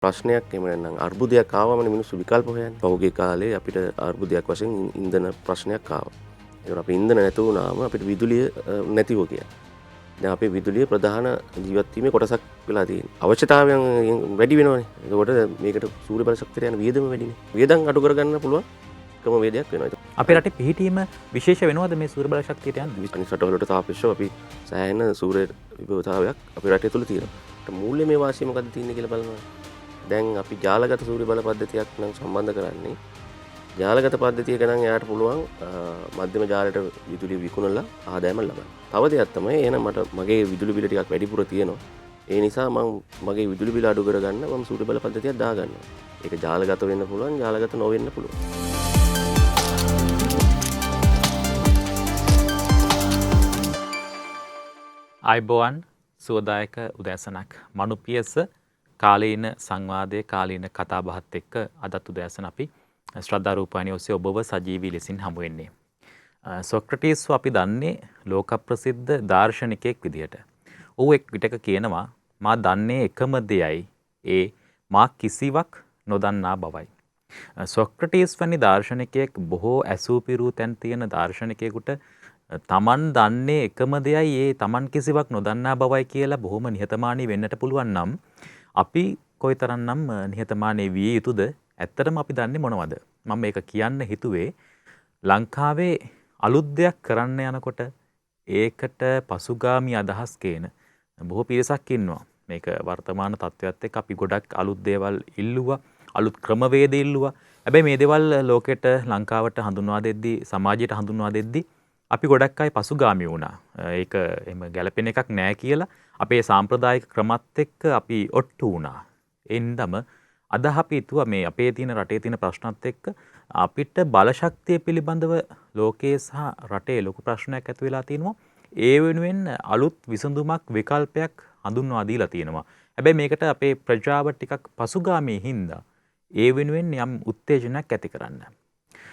ප්‍රශ්නයක් එහෙම නැත්නම් අර්බුදයක් ආවම මිනිස්සු විකල්ප හොයන්නේ. පහුගිය කාලේ අපිට අර්බුදයක් වශයෙන් ඉන්ධන ප්‍රශ්නයක් ආවා. ඒකට අපි ඉන්ධන නැති වුණාම අපිට විදුලිය නැතිව ගියා. දැන් අපේ විදුලිය ප්‍රධාන ජීවත් වීමේ කොටසක් වෙලා තියෙනවා. අවශ්‍යතාවයන් වැඩි වෙනවනේ. ඒකට මේකට සූර්ය බල ශක්තියට යන වියදම වැඩිනේ. වියදම් අඩු කරගන්න පුළුවන් ක්‍රම වේදයක් වෙනවා. අපේ රටේ පිහිටීම විශේෂ වෙනවද මේ සූර්ය බල ශක්තියට යන්න? අනිත් රටවලට සාපේක්ෂව අපි සෑහෙන සූර්ය විභවතාවයක් අපේ රටේ තුල තියෙනවා. මූල්‍යමය වාසිය මොකද්ද තියෙන්නේ කියලා බලනවා. දැන් අපි ජාලගත සූර්ය බල පද්ධතියක් නම් සම්බන්ධ කරන්නේ. ජාලගත පද්ධතියක නම් එයාට පුළුවන් මධ්‍යම ජාලයට විදුලිය විකුණලා ආදායම ලබන්න. තව දෙයක් තමයි එහෙනම් මට මගේ විදුලි බිල ටිකක් වැඩිපුර තියෙනවා. ඒ නිසා මම මගේ විදුලි බිල අඩු කරගන්න මම සූර්ය බල පද්ධතියක් දාගන්නවා. ඒක ජාලගත වෙන්න පුළුවන්, ජාලගත නොවෙන්න පුළුවන්. අයිබෝවන් සුවදායක උදෑසනක්. මනුපියස කාලීන සංවාදයේ කාලීන කතාබහත් එක්ක අදත් උදෑසන අපි ශ්‍රද්ධා රූපවාහිනිය ඔස්සේ ඔබව සජීවී ලෙසින් හමු වෙන්නේ. සොක්‍රටිස්ව අපි දන්නේ ලෝක ප්‍රසිද්ධ දාර්ශනිකයෙක් විදිහට. ඌ එක් විටක කියනවා මා දන්නේ එකම දෙයයි ඒ මා කිසිවක් නොදන්නා බවයි. සොක්‍රටිස් වැනි දාර්ශනිකයෙක් බොහෝ ඇසූ පිරූ තැන් තියෙන දාර්ශනිකයෙකුට තමන් දන්නේ එකම දෙයයි ඒ තමන් කිසිවක් නොදන්නා බවයි කියලා බොහොම නිහතමානී වෙන්නට පුළුවන් නම් අපි කොයිතරම්නම් නිහතමානී විය යුතුද? ඇත්තටම අපි දන්නේ මොනවද? මම මේක කියන්න හිතුවේ ලංකාවේ අලුත් දෙයක් කරන්න යනකොට ඒකට පසුගාමී අදහස් කියන බොහෝ පිරිසක් ඉන්නවා. මේක වර්තමාන තත්ත්වයට එක්ක අපි ගොඩක් අලුත් දේවල් ඉල්ලුවා, අලුත් ක්‍රමවේද ඉල්ලුවා. හැබැයි මේ දේවල් ලෝකෙට ලංකාවට හඳුන්වා දෙද්දී, සමාජයට හඳුන්වා දෙද්දී අපි ගොඩක් අය පසුගාමී වුණා. ඒක එහෙම ගැළපෙන එකක් නෑ කියලා අපේ සාම්ප්‍රදායික ක්‍රමත් එක්ක අපි ඔට්ටු වුණා. එන්නම අද අපි හිතුවා මේ අපේ තියෙන රටේ තියෙන ප්‍රශ්නත් එක්ක අපිට බලශක්තිය පිළිබඳව ලෝකයේ සහ රටේ ලොකු ප්‍රශ්නයක් ඇති වෙලා තියෙනවා. ඒ වෙනුවෙන් අලුත් විසඳුමක් විකල්පයක් හඳුන්වා දීලා තියෙනවා. හැබැයි මේකට අපේ ප්‍රජාව ටිකක් පසුගාමී හින්දා ඒ වෙනුවෙන් යම් උත්තේජනයක් ඇති කරන්න.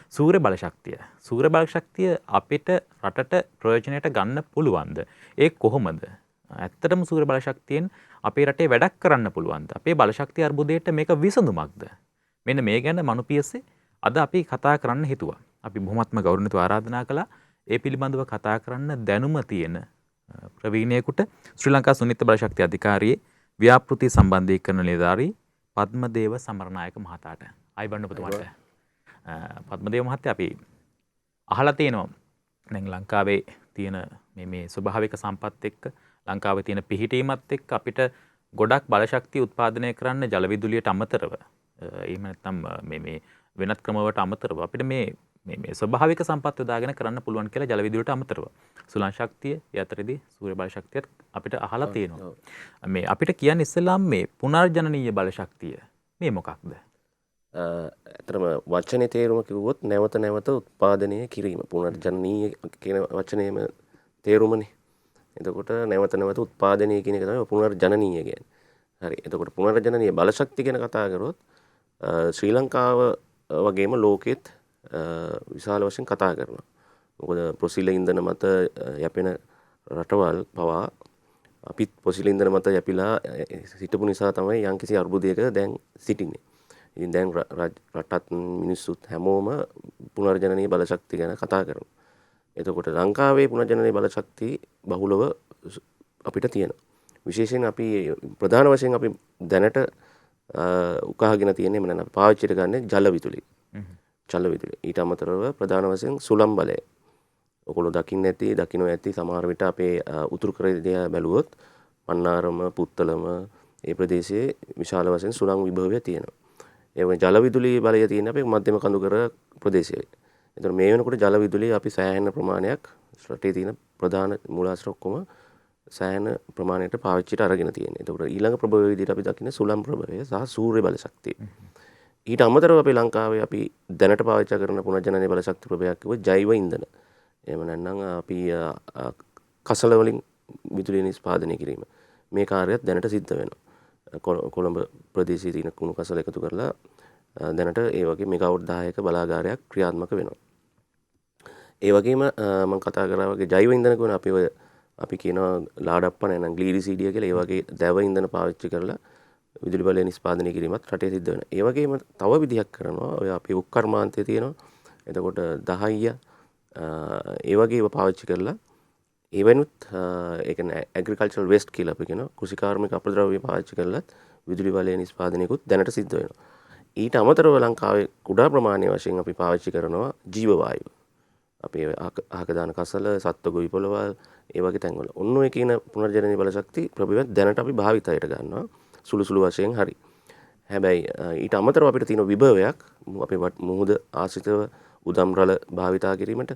සූර්ය බලශක්තිය. සූර්ය බලශක්තිය අපිට රටට ප්‍රයෝජනයට ගන්න පුළුවන්ද? ඒ කොහොමද? ඇත්තටම සූර්ය බලශක්තියෙන් අපේ රටේ වැඩක් කරන්න පුළුවන්ද? අපේ බලශක්තිය අර්බුදයට මේක විසඳුමක්ද? මෙන්න මේ ගැන මනුපියසේ අද අපි කතා කරන්න හිතුවා. අපි බොහොමත්ම ගෞරවණීයව ආරාධනා කළා ඒ පිළිබඳව කතා කරන්න දැනුම තියෙන ප්‍රවීණයෙකුට ශ්‍රී ලංකා සුනිත් බලශක්ති අධිකාරියේ ව්‍යාපෘති සම්බන්ධීකරණ නිලධාරී පද්මදේව සමරනායක මහතාට. අයිබන් ඔබතුමාට. පද්මදේව මහත්තයා අපි අහලා තියෙනවා දැන් ලංකාවේ තියෙන මේ ස්වභාවික සම්පත් එක්ක ලංකාවේ තියෙන පිහිටීමත් එක්ක අපිට ගොඩක් බලශක්තිය උත්පාදනය කරන්න ජල විදුලියට අමතරව එහෙම නැත්නම් මේ වෙනත් ක්‍රමවලට අමතරව අපිට මේ ස්වභාවික සම්පත් යොදාගෙන කරන්න පුළුවන් කියලා ජල විදුලියට අමතරව සුළං ශක්තිය යතරදී සූර්ය බලශක්තියත් අපිට අහලා තියෙනවා. මේ අපිට කියන්නේ ඉස්සෙල්ලාම මේ පුනර්ජනනීය බලශක්තිය මේ මොකක්ද? ඇතරම වචනේ තේරුම කිව්වොත් නැවත නැවත උත්පාදනය කිරීම. පුනර්ජනනීය කියන වචනේම තේරුමනේ. එතකොට නැවත නැවත උත්පාදනය කියන එක තමයි පුනර්ජනනීය කියන්නේ. හරි. එතකොට පුනර්ජනනීය බලශක්තිය ගැන කතා කරොත් ශ්‍රී ලංකාව වගේම ලෝකෙත් විශාල වශයෙන් කතා කරනවා. මොකද පොසිල ඉන්ධන මත යැපෙන රටවල් පවා අපිත් පොසිල ඉන්ධන මත යැපිලා සිටපු නිසා තමයි යම්කිසි අර්බුදයක දැන් සිටින්නේ. ඉතින් දැන් රටත් මිනිස්සුත් හැමෝම පුනර්ජනනීය බලශක්තිය ගැන කතා කරනවා. එතකොට ලංකාවේ පුනර්ජනනීය බලශක්තිය බහුලව අපිට තියෙනවා. විශේෂයෙන් අපි ප්‍රධාන වශයෙන් අපි දැනට උකහාගෙන තියෙන්නේ මම නම් පාවිච්චිට ගන්නේ ජල විදුලි. ජල විදුලි. ඊට අමතරව ප්‍රධාන වශයෙන් සුළං බලය. ඔයගොල්ලෝ දකින්න ඇති සමහර විට අපේ උතුරු ප්‍රදේශය බැලුවොත් පන්නාරම පුත්තලම ඒ ප්‍රදේශයේ විශාල වශයෙන් සුළං විභවය තියෙනවා. ඒ වගේ ජල විදුලි බලය තියෙන අපේ මධ්‍යම කඳුකර ප්‍රදේශයේ. එතකොට මේ වෙනකොට ජල විදුලිය අපි සෑහෙන ප්‍රමාණයක් රටේ තියෙන ප්‍රධාන මූලාශ්‍ර ඔක්කොම සෑහෙන ප්‍රමාණයට පාවිච්චිට අරගෙන තියෙනවා. එතකොට ඊළඟ ප්‍රභවය විදිහට අපි දකින්නේ සුළං ප්‍රභවය සහ සූර්ය බලශක්තිය. ඊට අමතරව අපේ ලංකාවේ අපි දැනට පාවිච්චි කරන පුනර්ජනනීය බලශක්ති ප්‍රභවයක් කිව්වොත් ජෛව ඉන්ධන. එහෙම නැත්නම් අපි කසල වලින් විදුලිය නිෂ්පාදනය කිරීම. මේ කාර්යයක් දැනට සිද්ධ වෙනවා. කොළඹ ප්‍රදේශයේ තියෙන කුණු කසල එකතු කරලා දැනට ඒ වගේ මෙගාවොට් 10ක බලාගාරයක් ක්‍රියාත්මක වෙනවා. ඒ වගේම මම කතා කරා වගේ ජෛව ඉන්ධන කියන අපි කියනවා ලාඩප්ප නැත්නම් ග්ලීරිසීඩිය කියලා ඒ වගේ දැව ඉන්ධන පාවිච්චි කරලා විදුලි බලය නිෂ්පාදනය කිරීමත් රටේ සිද්ධ වෙනවා. ඒ වගේම තව විදිහක් කරනවා. ඔය අපේ උක්කර්මාන්තය තියෙනවා. එතකොට දහයිය ඒ වගේ ඒවා පාවිච්චි කරලා ඒවනුත් ඒ කියන්නේ ඇග්‍රිකල්චරල් වේස්ට් කියලා අපි කියනවා. කෘෂිකාර්මික අපද්‍රව්‍ය පාවිච්චි කරලත් විදුලි බලය නිෂ්පාදනයකුත් දැනට සිද්ධ වෙනවා. ඊට අමතරව ලංකාවේ කුඩා ප්‍රමාණය වශයෙන් අපි පාවිච්චි කරනවා ජීව වායුව. අපේ අහක දාන කසල, සත්ව ගොවි පොළවල් ඒ වගේ තැන්වල. ඔන්න ඔය කියන පුනර්ජනනීය බලශක්ති ප්‍රභේදයක් දැනට අපි භාවිතයට ගන්නවා. සුළු සුළු වශයෙන් හරි. හැබැයි ඊට අමතරව අපිට තියෙන විභවයක් අපේ මුහුද ආශ්‍රිතව උදම් රළ භාවිතා කිරීමට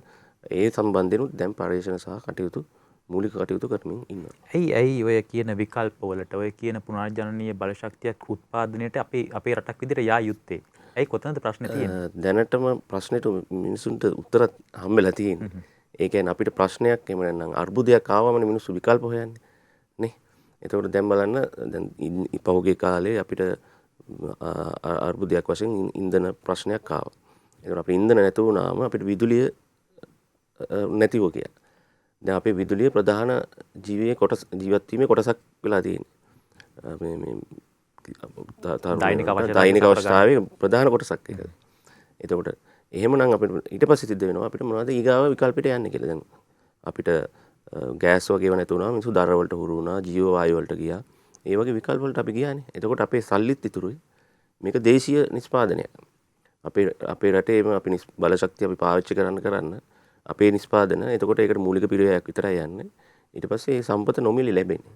ඒ සම්බන්ධෙනුත් දැන් පර්යේෂණ සහ කටයුතු මූලික කටයුතු කරමින් ඉන්නවා. ඇයි ඔය කියන විකල්පවලට ඔය කියන පුනර්ජනනීය බලශක්තියක් උත්පාදනයට අපේ රටක් විදිහට යා යුත්තේ? ඇයි කොතනද ප්‍රශ්නේ තියෙන්නේ? දැනටම ප්‍රශ්නෙට මිනිසුන්ට උත්තර හම්බෙලා තියෙන්නේ. ඒ කියන්නේ අපිට ප්‍රශ්නයක් එහෙම නැත්නම් අර්බුදයක් ආවමනේ මිනිස්සු විකල්ප හොයන්නේ. නේ? එතකොට දැන් බලන්න දැන් පහුගිය කාලේ අපිට අර්බුදයක් වශයෙන් ඉන්ධන ප්‍රශ්නයක් ආවා. ඒකට අපිට ඉන්ධන නැති වුණාම අපිට විදුලිය නැතිව ගියා. දැන් අපේ විදුලිය ප්‍රධාන ජීවත් වීමේ කොටසක් වෙලා තියෙන්නේ. මේ දෛනික අවස්ථාවේ ප්‍රධාන කොටසක් ඒක. එතකොට එහෙමනම් අපිට ඊට පස්සේ සිද්ධ වෙනවා අපිට මොනවද ඊගාව විකල්පෙට යන්නේ කියලා. දැන් අපිට ගෑස් වගේව නැති වුණා මිනිස්සු දර වලට හුරු වුණා, ජීව වායු වලට ගියා. ඒ වගේ විකල්ප වලට අපි ගියානේ. එතකොට අපේ සල්ලිත් ඉතුරුයි. මේක දේශීය නිෂ්පාදනයක්. අපේ රටේම අපි බලශක්තිය අපි පාවිච්චි කරන්න අපේ නිෂ්පාදන එතකොට ඒකට මූලික පිරිවැයක් විතරයි යන්නේ. ඊට පස්සේ මේ සම්පත නොමිලේ ලැබෙන්නේ.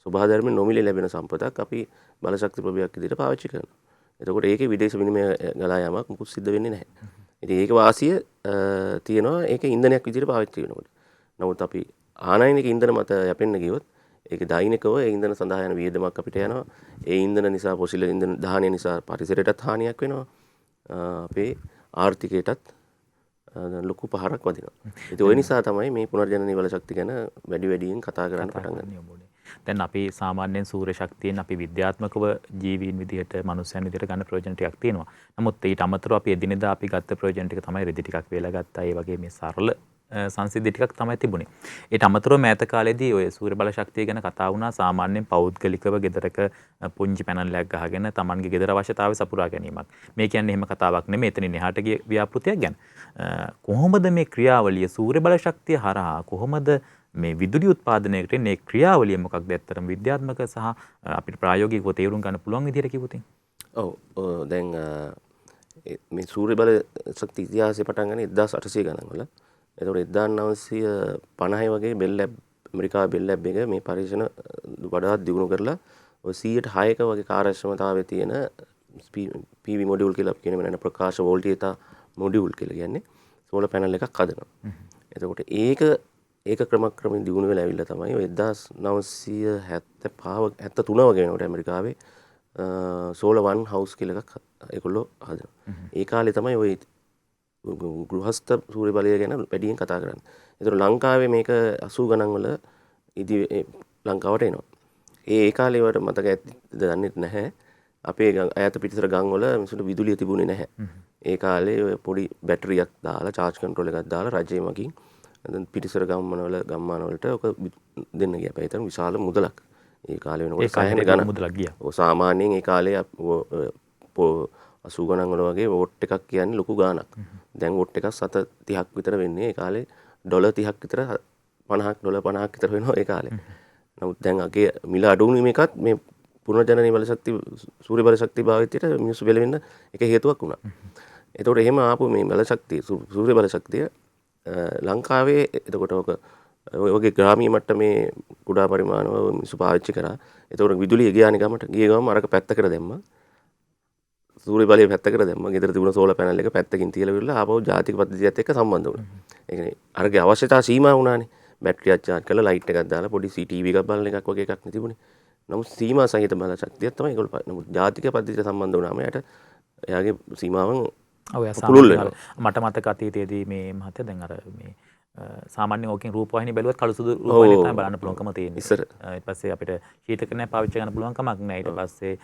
ස්වභාව ධර්මයෙන් නොමිලේ ලැබෙන සම්පතක් අපි බලශක්ති ප්‍රභේදයක් විදිහට පාවිච්චි කරනවා. එතකොට ඒකේ විදේශ විනිමය ගලා යාමක් මුකුත් සිද්ධ වෙන්නේ නැහැ. ඉතින් ඒක වාසිය තියෙනවා ඒක ඉන්ධනයක් විදිහට පාවිච්චි වෙනකොට. නමුත් අපි ආනයනික ඉන්ධන මත යැපෙන්න ගියොත් ඒක දෛනිකව ඒ ඉන්ධන සඳහා යන වියදමක් අපිට යනවා. ඒ ඉන්ධන නිසා පොසිල ඉන්ධන දහනය නිසා පරිසරයටත් හානියක් වෙනවා. අපේ ආර්ථිකයටත් ලොකු පහරක් වදිනවා. ඉතින් ওই නිසා තමයි මේ පුනර්ජනනීය බලශක්ති ගැන වැඩියෙන් කතා කරන්න පටන් ගන්නේ. දැන් අපි සාමාන්‍යයෙන් සූර්ය ශක්තියෙන් අපි විද්‍යාත්මකව ජීවීන් විදිහට මනුස්සයන් විදිහට ගන්න ප්‍රයෝජන ටිකක් තියෙනවා. නමුත් ඊට අමතරව අපි එදිනෙදා අපි ගත්ත ප්‍රයෝජන ටික තමයි රෙදි ටිකක් වේලා ගත්තා. ඒ වගේ මේ සරල සංසිද්ධි ටිකක් තමයි තිබුණේ. ඊට අමතරව මෑත කාලේදී ඔය සූර්ය බල ශක්තිය ගැන කතා වුණා සාමාන්‍යයෙන් පෞද්ගලිකව ගෙදරක පුංචි පැනලයක් ගහගෙන Tamanගේ ගෙදර අවශ්‍යතාවය සපුරා ගැනීමක්. මේ කියන්නේ එහෙම කතාවක් නෙමෙයි. එතනින් එහාට ගිය ව්‍යාපෘතියක් ගැන. කොහොමද මේ ක්‍රියාවලිය සූර්ය බල ශක්තිය හරහා කොහොමද මේ විදුලි උත්පාදනයකට මේ ක්‍රියාවලිය මොකක්ද ඇත්තටම විද්‍යාත්මක සහ අපිට ප්‍රායෝගිකව තේරුම් ගන්න පුළුවන් විදිහට කිව්වොත් ඔව් දැන් මේ සූර්ය බල ශක්ති ඉතිහාසය පටන් ගන්නේ 1800 ගණන් වල. එතකොට 1950 වගේ බෙල් ලැබ් ඇමරිකාවේ බෙල් ලැබ් එක මේ පරීක්ෂණ වඩාත් දියුණු කරලා ඔය 106ක වගේ කාර්යක්ෂමතාවයේ තියෙන PV මොඩියුල් කියලා අපි කියන්නේ ප්‍රකාශ වෝල්ටීයතා මොඩියුල් කියලා කියන්නේ සෝලර් පැනල් එකක් හදනවා. එතකොට ඒක ක්‍රමක්‍රමයෙන් දියුණු වෙලා ඇවිල්ලා තමයි ඔය 1973 වගේ වෙනකොට ඇමරිකාවේ සෝලර් වන් හවුස් කියලා එකක් ඒගොල්ලෝ හදනවා. ඒ කාලේ තමයි ඔය ගෘහස්ත සූර්ය බලය ගැන වැඩියෙන් කතා කරන්නේ. ඒතර ලංකාවේ මේක 80 ගණන් වල ලංකාවට එනවා. ඒ කාලේ වට මතක ඇද්ද දන්නේ නැහැ. අපේ ඈත පිටිසර ගම් වල මිනිස්සුන්ට විදුලිය තිබුණේ නැහැ. ඒ කාලේ ඔය පොඩි බැටරියක් දාලා චාර්ජ් කන්ට්‍රෝල් එකක් දාලා රජයේ මගින් පිටිසර ගම්මාන වලට ඔක දෙන්න ගියා. ඒතර විශාල මුදලක්. ඒ කාලේ වෙනකොට සෑහෙන ගණන් මුදලක් ගියා. ඔය සාමාන්‍යයෙන් ඒ කාලේ 80 ගණන් වල වගේ වෝට් එකක් කියන්නේ ලොකු ගාණක්. දැන් වෝට් එකක් 7.30ක් විතර වෙන්නේ. ඒ කාලේ ඩොලර් 30ක් විතර 50ක් විතර වෙනවා ඒ කාලේ. නමුත් දැන් අගේ මිල අඩු වුණු මේකත් මේ පුනර්ජනනීය බලශක්ති සූර්ය බලශක්ති භාවිතයට මිනිස්සු බැලෙන්න එක හේතුවක් වුණා. ඒතකොට එහෙම ආපු මේ බලශක්තිය සූර්ය බලශක්තිය ලංකාවේ එතකොට ඔයගේ ග්‍රාමීය මට්ටමේ කුඩා පරිමාණව මිනිස්සු පාවිච්චි කරා. ඒතකොට විදුලිය ගියානේ ගමට. ගිය ගමන් අරක පැත්තකට දැම්මා. සූර්ය බලය පැත්තකට දැම්මා. ගෙදර තිබුණ සෝලර් පැනල් එක පැත්තකින් තියලා විරලා ආපහු ජාතික පද්ධතියත් එක්ක සම්බන්ධ වුණා. ඒ කියන්නේ අරගේ අවශ්‍යතාව සීමා වුණානේ. බැටරියක් චාර්ජ් කරලා ලයිට් එකක් දාලා පොඩි ටීවී එකක් බලන එකක් වගේ එකක් නේ තිබුණේ. නමුත් සීමා සහිත බලශක්තියක් තමයි ඒගොල්ලෝ. නමුත් ජාතික පද්ධතියට සම්බන්ධ වුණාම එයාගේ සීමාවන් පුළුල් වෙනවා. මට මතක අතීතයේදී මේ මහත්තයා දැන් අර මේ සාමාන්‍යයෙන් ඕකෙන් රූපවාහිනිය බැලුවත් කළු සුදු රූපවාහිනිය තමයි බලන්න පුළුවන්කම තියෙන්නේ. ඉස්සර ඊට පස්සේ අපිට ශීතකරණයක් පාවිච්චි කරන්න පුළුවන් කමක් නැහැ. ඊට පස්සේ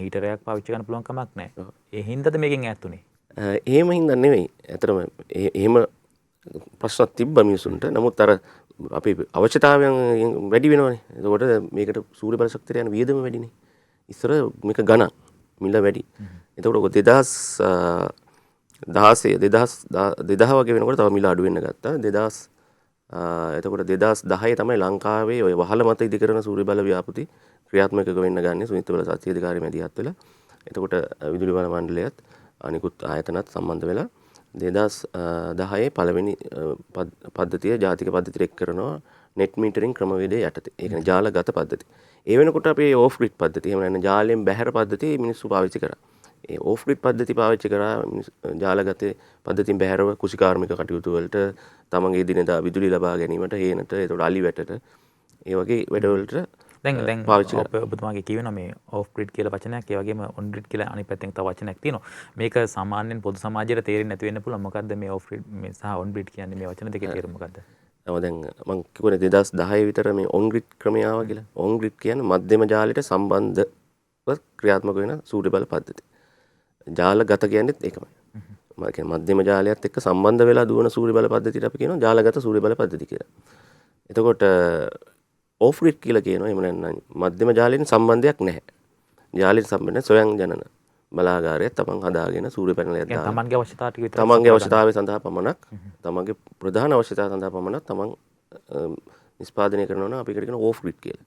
හීටරයක් පාවිච්චි කරන්න පුළුවන් කමක් නැහැ. ඒ හින්දාද මේකෙන් ඈත් උනේ? එහෙම හින්දා නෙවෙයි. ඇත්තටම එහෙම ප්‍රශ්නක් තිබ්බ මිනිසුන්ට. නමුත් අර අපේ අවශ්‍යතාවයන් වැඩි වෙනවනේ. එතකොට මේකට සූර්ය බල ශක්තියට යන වියදම වැඩිනේ. ඉස්සර මේක ගණන් මිල වැඩි. එතකොට ඔක 2016 වගේ වෙනකොට තව මිල අඩු වෙන්න ගත්තා. 2000 එතකොට 2010 තමයි ලංකාවේ ඔය වහල මත ඉදිකරන සූර්ය බල ව්‍යාපෘති ක්‍රියාත්මක වෙන්න ගන්නේ සුනිත් බල සත්‍ය අධිකාරිය මැදිහත් වෙලා. එතකොට විදුලි බල මණ්ඩලයත් අනිකුත් ආයතනත් සම්බන්ධ වෙලා 2010 පළවෙනි පද්ධතිය ජාතික පද්ධතියට එක් කරනවා නෙට් මීටරින් ක්‍රමවේදය යටතේ. ඒ කියන්නේ ජාලගත පද්ධතිය. ඒ වෙනකොට අපි ඕෆ් ග්‍රිඩ් පද්ධතිය එහෙම නැත්නම් ජාලයෙන් බැහැර පද්ධතිය මිනිස්සු පාවිච්චි කරා. ඒ ඕෆ් ග්‍රිඩ් පද්ධතිය පාවිච්චි කරා ජාලගත පද්ධතියෙන් බැහැරව කුෂිකාර්මික කටයුතු වලට තමන්ගේ දිනදා විදුලි ලබා ගැනීමට හේනට ඒතකොට අලි වැටට ඒ වගේ වැඩවලට දැන් පාවිච්චි කරා. ඔබතුමාගේ කියවෙනවා මේ ඕෆ් ග්‍රිඩ් කියලා වචනයක් ඒ වගේම ඔන් ග්‍රිඩ් කියලා අනිත් පැත්තෙන් තව වචනයක් තියෙනවා. මේක සාමාන්‍යයෙන් පොදු සමාජයට තේරෙන්නේ නැති වෙන්න පුළුවන්. මොකද්ද මේ ඕෆ් ග්‍රිඩ් මේ සහ ඔන් ග්‍රිඩ් කියන්නේ මේ වචන දෙකේ තේරුම මොකද්ද? දැන් මම කිව්වනේ 2010 විතර මේ ඔන් ග්‍රිඩ් ක්‍රමය ආවා කියලා. ඔන් ග්‍රිඩ් කියන්නේ මධ්‍යම ජාලයට සම්බන්ධව ක්‍රියාත්මක වෙන සූර්ය බල පද්ධතිය. ජාලගත කියන්නේත් ඒකමයි. මම කියන්නේ මධ්‍යම ජාලයත් එක්ක සම්බන්ධ වෙලා දුවන සූර්ය බල පද්ධතියට අපි කියනවා ජාලගත සූර්ය බල පද්ධතිය කියලා. එතකොට ඕෆ් ග්‍රිඩ් කියලා කියනවා එහෙම නැත්නම් මධ්‍යම ජාලයෙන් සම්බන්ධයක් නැහැ. ජාලයෙන් සම්බන්ධ ස්වයං ජනන බලාගාරය තමන් හදාගෙන සූර්ය පැනලයක් දාලා තමන්ගේ අවශ්‍යතාව ටික විතර තමන්ගේ අවශ්‍යතාවය සඳහා පමණක් තමන්ගේ ප්‍රධාන අවශ්‍යතාව සඳහා පමණක් තමන් නිෂ්පාදනය කරනවා නම් අපි ඒකට කියන ඕෆ් ග්‍රිඩ් කියලා.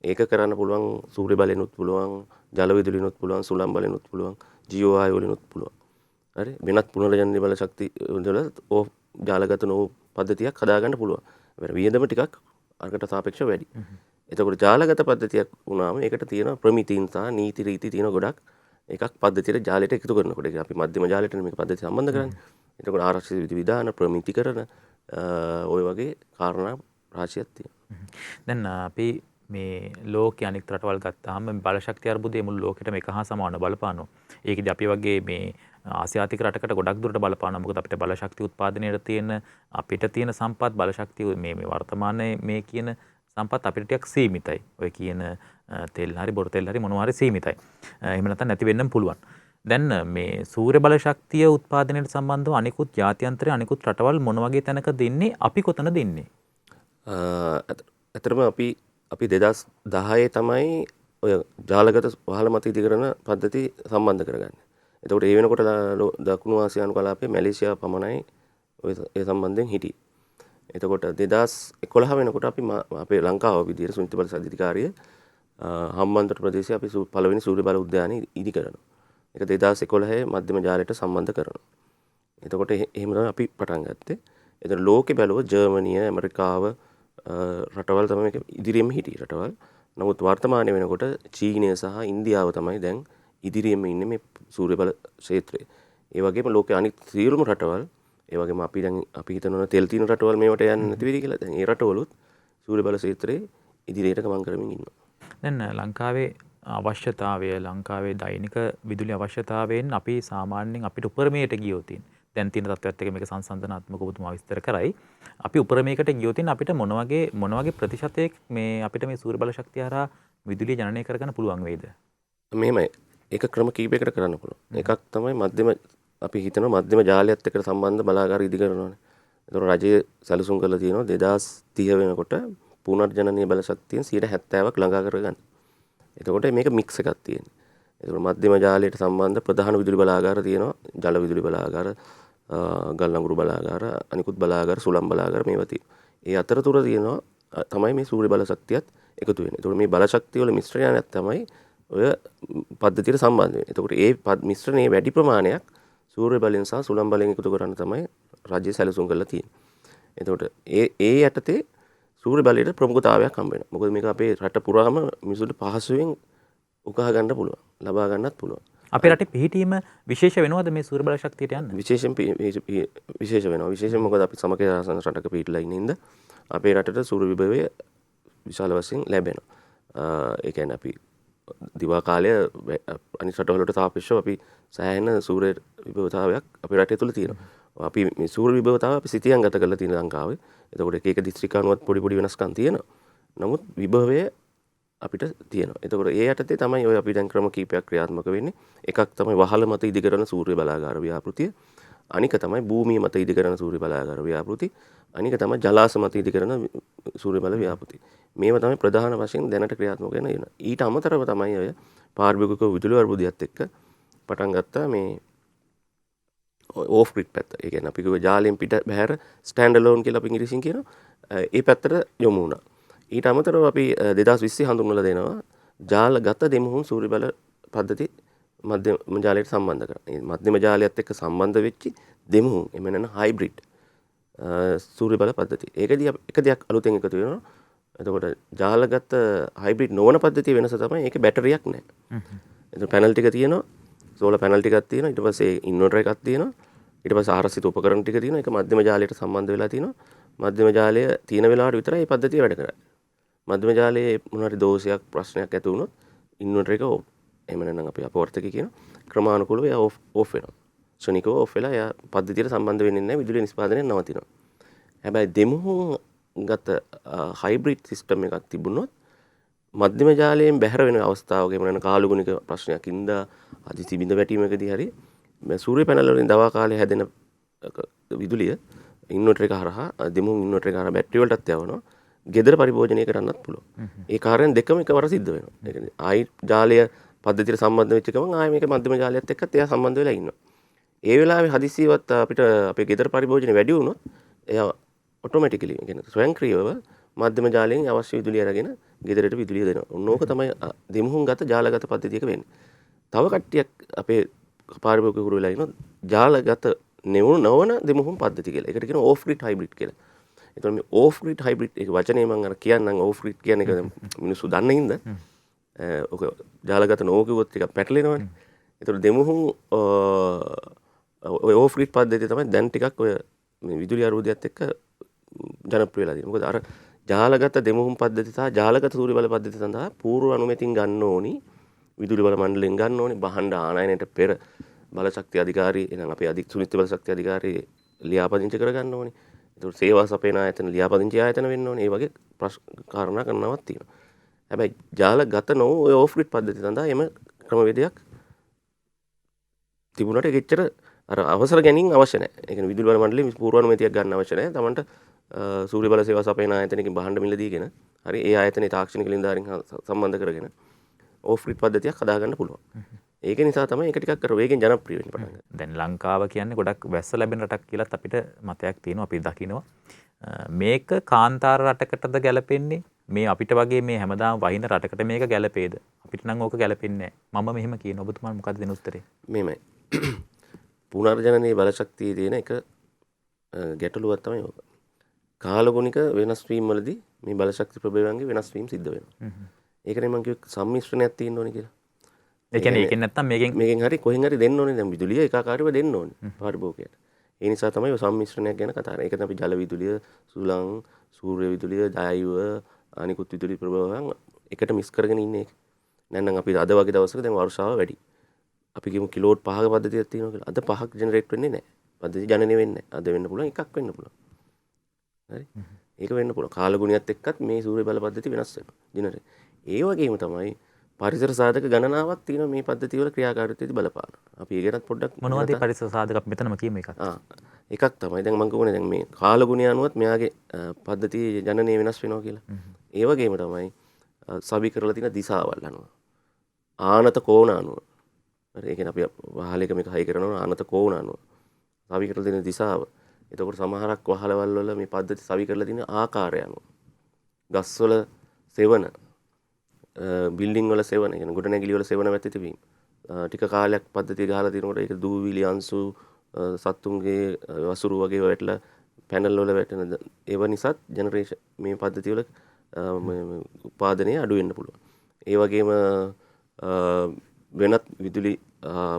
ඒක කරන්න පුළුවන් සූර්ය බලෙනුත් පුළුවන්, ජල විදුලිනුත් පුළුවන්, සුළං බලෙනුත් පුළුවන්, ජීව වායු වලිනුත් පුළුවන්. හරි වෙනත් පුනර්ජනන බල ශක්ති වල ඕෆ් ජාලගත නොවු පද්ධතියක් හදාගන්න පුළුවන්. ඒකට වියදම ටිකක් අරකට සාපේක්ෂව වැඩි. එතකොට ජාලගත පද්ධතියක් වුණාම ඒකට තියෙන ප්‍රමිතීන් සහ නීති රීති තියෙන ගොඩක් එකක් පද්ධතියට ජාලයට එකතු කරනකොට ඒක අපි මධ්‍යම ජාලයට මේක පද්ධතිය සම්බන්ධ කරන්නේ. එතකොට ආරක්ෂිත විධි විධාන ප්‍රමිතිකරණ ඔය වගේ කාරණා රාශියක් තියෙනවා. දැන් අපි මේ ලෝකයේ අනික් රටවල් ගත්තාම බලශක්ති අර්බුදය මුළු ලෝකෙටම එක හා සමානව බලපානවා. ඒකදී අපි වගේ මේ ආසියාතික රටකට ගොඩක් දුරට බලපානවා. මොකද අපිට බලශක්ති උත්පාදනයට තියෙන අපිට තියෙන සම්පත් බලශක්තිය මේ වර්තමානයේ මේ කියන සම්පත් අපිට ටිකක් සීමිතයි. ඔය කියන තෙල් හරි බොරු තෙල් හරි මොනවා හරි සීමිතයි. එහෙම නැත්නම් නැති වෙන්නම පුළුවන්. දැන් මේ සූර්ය බලශක්තිය උත්පාදනයට සම්බන්ධව අනිකුත් ජාත්‍යන්තරයේ අනිකුත් රටවල් මොන වගේ තැනකද ඉන්නේ? අපි කොතනද ඉන්නේ? ඇත්තටම අපි 2010 තමයි ඔය ජාලගත වහල මත ඉදිකරන පද්ධති සම්බන්ධ කරගන්නේ. එතකොට ඒ වෙනකොට දකුණු ආසියානු කලාපයේ මැලේසියාව පමණයි ඔය ඒ සම්බන්ධයෙන් හිටියේ. එතකොට 2011 වෙනකොට අපි අපේ ලංකාව විදියට සුනිත් බල අධිකාරිය හම්බන්තොට ප්‍රදේශයේ අපි පළවෙනි සූර්ය බල උද්‍යානය ඉදි කරනවා. ඒක 2011 මධ්‍යම ජාලයට සම්බන්ධ කරනවා. එතකොට එහෙම තමයි අපි පටන් ගත්තේ. එතන ලෝකෙ බැලුව ජර්මනිය, ඇමරිකාව රටවල් තමයි මේක ඉදිරියෙම හිටියේ රටවල්. නමුත් වර්තමානයේ වෙනකොට චීනය සහ ඉන්දියාව තමයි දැන් ඉදිරියෙම ඉන්නේ මේ සූර්ය බල ක්ෂේත්‍රයේ. ඒ වගේම ලෝකයේ අනිත් සියලුම රටවල් ඒ වගේම අපි හිතනවා තෙල් තියෙන රටවල් මේවට යන්නේ නැති වෙයි කියලා. දැන් ඒ රටවලුත් සූර්ය බල ක්ෂේත්‍රයේ ඉදිරියට ගමන් කරමින් ඉන්නවා. දැන් ලංකාවේ අවශ්‍යතාවය ලංකාවේ දෛනික විදුලි අවශ්‍යතාවයෙන් අපි සාමාන්‍යයෙන් අපිට උපරිමයට ගියොතින් දැන් තියෙන තත්ත්වයට එක මේක සංසන්දනාත්මකව ඔබතුමා විස්තර කරයි. අපි උපරිමයකට ගියොතින් අපිට මොන වගේ ප්‍රතිශතයක් මේ අපිට මේ සූර්ය බල ශක්තිය හරහා විදුලිය ජනනය කරගන්න පුළුවන් වේද? මෙහෙමයි. ඒක ක්‍රම කීපයකට කරන්න පුළුවන්. එකක් තමයි මධ්‍යම අපි හිතනවා මධ්‍යම ජාලයත් එක්ක සම්බන්ධ බලාගාර ඉදි කරනවානේ. ඒතකොට රජය සැලසුම් කරලා තියෙනවා 2030 වෙනකොට පුනර්ජනනීය බල ශක්තියෙන් 70%ක් ළඟා කරගන්න. එතකොට මේක මික්ස් එකක් තියෙනවා. ඒතකොට මධ්‍යම ජාලයට සම්බන්ධ ප්‍රධාන විදුලි බලාගාර තියෙනවා. ජල විදුලි බලාගාර, ගල් ලංගුරු බලාගාර, අනිකුත් බලාගාර, සුළං බලාගාර මේවා තියෙනවා. ඒ අතරතුර තියෙනවා තමයි මේ සූර්ය බල ශක්තියත් එකතු වෙන්නේ. ඒතකොට මේ බල ශක්තිය වල මිශ්‍රණයක් තමයි ඔය පද්ධතියට සම්බන්ධ වෙන්නේ. එතකොට ඒ මිශ්‍රණයේ වැඩි ප්‍රමාණයක් සූර්ය බලෙන් සහ සුළං බලෙන් එකතු කරන්න තමයි රජය සැලසුම් කරලා තියෙන්නේ. එතකොට ඒ යටතේ සූර්ය බලයට ප්‍රමුඛතාවයක් හම්බ වෙනවා. මොකද මේක අපේ රට පුරාම මිනිසුන්ට පහසුවෙන් උකහා ගන්න පුළුවන්. ලබා ගන්නත් පුළුවන්. අපේ රටේ පිහිටීම විශේෂ වෙනවද මේ සූර්ය බල ශක්තියට යන්න? විශේෂ වෙනවා. විශේෂයෙන් මොකද අපි සමගිය ආසන්න රටක පිහිටලා ඉන්න අපේ රටට සූර්ය විභවය විශාල වශයෙන් ලැබෙනවා. ඒ කියන්නේ අපි දිවා කාලය අනිත් රටවලට සාපේක්ෂව අපි සෑහෙන සූර්ය විභවතාවයක් අපේ රටේ තුල තියෙනවා. අපි මේ සූර්ය විභවතාව අපි සිතියම් ගත කරලා තියෙන ලංකාවේ. එතකොට එක එක දිස්ත්‍රික්ක අනුවත් පොඩි පොඩි වෙනස්කම් තියෙනවා. නමුත් විභවය අපිට තියෙනවා. එතකොට ඒ යටතේ තමයි ඔය අපි දැන් ක්‍රම කීපයක් ක්‍රියාත්මක වෙන්නේ. එකක් තමයි වහල මත ඉදිකරන සූර්ය බලාගාර ව්‍යාපෘතිය. අනික තමයි භූමිය මත ඉදිකරන සූර්ය බලාගාර ව්‍යාපෘති. අනික තමයි ජලාශ මත ඉදිකරන සූර්ය බල ව්‍යාපෘති. මේවා තමයි ප්‍රධාන වශයෙන් දැනට ක්‍රියාත්මක වෙන. ඊට අමතරව තමයි ඔය පාරිභෝගික විදුලි අර්බුදයත් එක්ක පටන් ගත්තා මේ ඕෆ් ග්‍රිඩ් පැත්ත. ඒ කියන්නේ අපි කිව්ව ජාලයෙන් පිට බැහැර ස්ටෑන්ඩ් අලෝන් කියලා අපි ඉංග්‍රීසියෙන් කියනවා. ඒ පැත්තට යොමු වුණා. ඊට අමතරව අපි 2020 හඳුන්වලා දෙනවා ජාලගත දෙමුහුන් සූර්ය බල පද්ධති මධ්‍යම ජාලයට සම්බන්ධ කරා. මේ මධ්‍යම ජාලයත් එක්ක සම්බන්ධ වෙච්ච දෙමුහුන් එමෙ නැන හයිබ්‍රිඩ් සූර්ය බල පද්ධතිය. ඒකදී එක දෙයක් අලුතෙන් එකතු වෙනවා. එතකොට ජාලගත හයිබ්‍රිඩ් නොවන පද්ධතිය වෙනස තමයි ඒකේ බැටරියක් නැහැ. එතකොට පැනල් ටික තියෙනවා. සෝලර් පැනල් ටිකක් තියෙනවා. ඊට පස්සේ ඉන්වර්ටර් එකක් තියෙනවා. ඊට පස්සේ ආරසිත උපකරණ ටික තියෙනවා. ඒක මධ්‍යම ජාලයට සම්බන්ධ වෙලා තියෙනවා. මධ්‍යම ජාලය තියෙන වෙලාවට විතරයි මේ පද්ධතිය වැඩ කරන්නේ. මධ්‍යම ජාලයේ මොනවා හරි දෝෂයක් ප්‍රශ්නයක් ඇති වුණොත් ඉන්වර්ටර් එක ඕෆ්. එහෙම නැත්නම් අපි අපවර්තක කියන ක්‍රමානුකූලව එයා ඕෆ් වෙනවා. ශනිකව ඕෆ් වෙලා එයා පද්ධතියට සම්බන්ධ වෙන්නේ නැහැ. විදුලි නිෂ්පාදනය නවතිනවා. හැබැයි දෙමුහුන් ගත හයිබ්‍රිඩ් සිස්ටම් එකක් තිබුණොත් මධ්‍යම ජාලයෙන් බැහැර වෙන අවස්ථාවක එහෙම නැත්නම් කාලුගුණික ප්‍රශ්නයක් ඉඳලා අදිසි බිඳ වැටීමකදී හරි සූර්ය පැනල් වලින් දවා කාලේ හැදෙන විදුලිය ඉන්වර්ටර් එක හරහා දෙමුහුන් ඉන්වර්ටර් එක හරහා බැටරි වලටත් යවනවා. ගෙදර පරිභෝජනය කරන්නත් පුළුවන්. ඒ කාර්යයන් දෙකම එකවර සිද්ධ වෙනවා. ඒ කියන්නේ ආයි ජාලය පද්ධතියට සම්බන්ධ වෙච්ච ගමන් ආයෙ මේක මධ්‍යම ජාලයත් එක්කත් එයා සම්බන්ධ වෙලා ඉන්නවා. ඒ වෙලාවේ හදිසියවත් අපිට අපේ ගෙදර පරිභෝජනය වැඩි වුණොත් එයා ඔටෝමැටිකලි කියන්නේ ස්වයංක්‍රීයව මධ්‍යම ජාලයෙන් අවශ්‍ය විදුලිය අරගෙන ගෙදරට විදුලිය දෙනවා. ඕක තමයි දෙමුහුන්ගත ජාලගත පද්ධතියක වෙන්නේ. තව කට්ටියක් අපේ පාරිභෝගිකවරු වෙලා ඉන්නවා ජාලගත නොවන දෙමුහුන් පද්ධති කියලා. ඒකට කියනවා ඕෆ් ග්‍රිඩ් හයිබ්‍රිඩ් කියලා. එතකොට මේ ඕෆ් ග්‍රිඩ් හයිබ්‍රිඩ් ඒක වචනේ මම අර කියන්නම් ඕෆ් ග්‍රිඩ් කියන එක මිනිස්සු දන්නේ හින්දා ඔක ජාලගත නොව කිව්වොත් ටිකක් පැටලෙනවනේ. ඒතකොට දෙමුහුන් ඔය ඕෆ් ග්‍රිඩ් පද්ධතිය තමයි දැන් ටිකක් ඔය මේ විදුලි අර්බුදයත් එක්ක ජනප්‍රිය වෙලා තියෙනවා. මොකද අර ජාලගත දෙමුහුන් පද්ධතිය සහ ජාලගත සූර්ය බල පද්ධතිය සඳහා පූර්ව අනුමැතින් ගන්න ඕනි. විදුලි බල මණ්ඩලයෙන් ගන්න ඕනි. බහණ්ඩ ආනයනයට පෙර බල ශක්ති අධිකාරී එහෙනම් අපේ සුනිශ්චිත බල ශක්ති අධිකාරී ලියාපදිංචි කර ගන්න ඕනි. ඒතකොට සේවා සපයන ආයතන ලියාපදිංචි ආයතන වෙන්න ඕනේ. ඒ වගේ කාරණා කරනවක් තියෙනවා. හැබැයි ජාලගත නො ඔය ඕෆ් ග්‍රිඩ් පද්ධතිය සඳහා එම ක්‍රමවේදයක් තිබුණාට ඒකෙච්චර අර අවසර ගැනීම අවශ්‍ය නැහැ. ඒ කියන්නේ විදුලි බල මණ්ඩලයෙන් පූර්වානුමැතියක් ගන්න අවශ්‍ය නැහැ. තමන්ට සූර්ය බල සේවා සපයන ආයතනකින් බහඬ මිල දීගෙන හරි ඒ ආයතනයේ තාක්ෂණික නිලධාරීන් සම්බන්ධ කරගෙන ඕෆ් ග්‍රිඩ් පද්ධතියක් හදාගන්න පුළුවන්. ඒක නිසා තමයි ඒක ටිකක් අර වේගෙන් ජනප්‍රිය වෙන්න පටන් ගන්නේ. දැන් ලංකාව කියන්නේ ගොඩක් වැස්ස ලැබෙන රටක් කියලාත් අපිට මතයක් තියෙනවා. අපි දකිනවා. මේක කාන්තාර රටකටද ගැලපෙන්නේ? මේ අපිට වගේ මේ හැමදාම වහින රටකට මේක ගැලපේද? අපිට නම් ඕක ගැලපෙන්නේ නැහැ. මම මෙහෙම කියන ඔබතුමාට මොකක්ද දෙන උත්තරේ? මෙහෙමයි. පුනර්ජනනයේ බලශක්තියේ තියෙන එක ගැටලුවක් තමයි ඕක. කාලගුණික වෙනස් වීම වලදී මේ බලශක්ති ප්‍රභේදයන්ගේ වෙනස් වීම සිද්ධ වෙනවා. ඒකනේ මම කිව්වේ සම්මිශ්‍රණයක් තියෙන්න ඕනේ කියලා. ඒ කියන්නේ ඒකෙන් නැත්තම් මේකෙන් හරි කොහෙන් හරි දෙන්න ඕනේ. දැන් විදුලිය ඒකාකාරීව දෙන්න ඕනේ පරිභෝගයට. ඒ නිසා තමයි ඔය සම්මිශ්‍රණයක් ගැන කතා කරන්නේ. ඒක තමයි අපි ජල විදුලිය, සුළං, සූර්ය විදුලිය, ජෛව අනිකුත් විදුලි ප්‍රභාවයන් එකට මිස් කරගෙන ඉන්නේ. නැත්නම් අපි අද වගේ දවසක දැන් වර්ෂාව වැඩි. අපි කියමු කිලෝවොට් 5ක පද්ධතියක් තියෙනවා කියලා. අද 5ක් ජෙනරේට් වෙන්නේ නැහැ. පද්ධතිය ජනනය වෙන්නේ නැහැ. අද වෙන්න පුළුවන් එකක් වෙන්න පුළුවන්. හරි. ඒක වෙන්න පුළුවන්. කාලගුණියත් එක්කත් මේ සූර්ය බල පද්ධතිය වෙනස් වෙනවා. ජෙනරේට්. ඒ වගේම තමයි පරිසර සාධක ගණනාවක් තියෙනවා මේ පද්ධතිය වල ක්‍රියාකාරීත්වයේදී බලපාන. අපි ඒ ගැනත් පොඩ්ඩක් මොනවද පරිසර සාධක අපි මෙතනම කියමු එකක්. එකක් තමයි දැන් මම කියුණේ දැන් මේ කාලගුණය අනුවත් මෙයාගේ පද්ධතියේ ජනනය වෙනස් වෙනවා කියලා. ඒ වගේම තමයි සවි කරලා තියෙන දිශාවල් අනුව. ආනත කෝණ අනුව. හරි ඒ කියන්නේ අපි වහලයක මේක හයි කරනවා ආනත කෝණ අනුව. සවි කරලා තියෙන දිශාව. එතකොට සමහරක් වහලවල් වල මේ පද්ධති සවි කරලා තියෙන ආකාරය අනුව. ගස්වල සෙවන බිල්ඩිං වල සෙවන කියන්නේ ගොඩනැගිලි වල සෙවන වැති තිබීම. ටික කාලයක් පද්ධතිය ගහලා තියෙනකොට ඒක දූවිලි අංශු සත්තුන්ගේ වසුරු වගේ වැටලා පැනල් වල වැටෙන ඒව නිසාත් ජෙනරේෂන් මේ පද්ධතිය වල උත්පාදනය අඩු වෙන්න පුළුවන්. ඒ වගේම වෙනත් විදුලි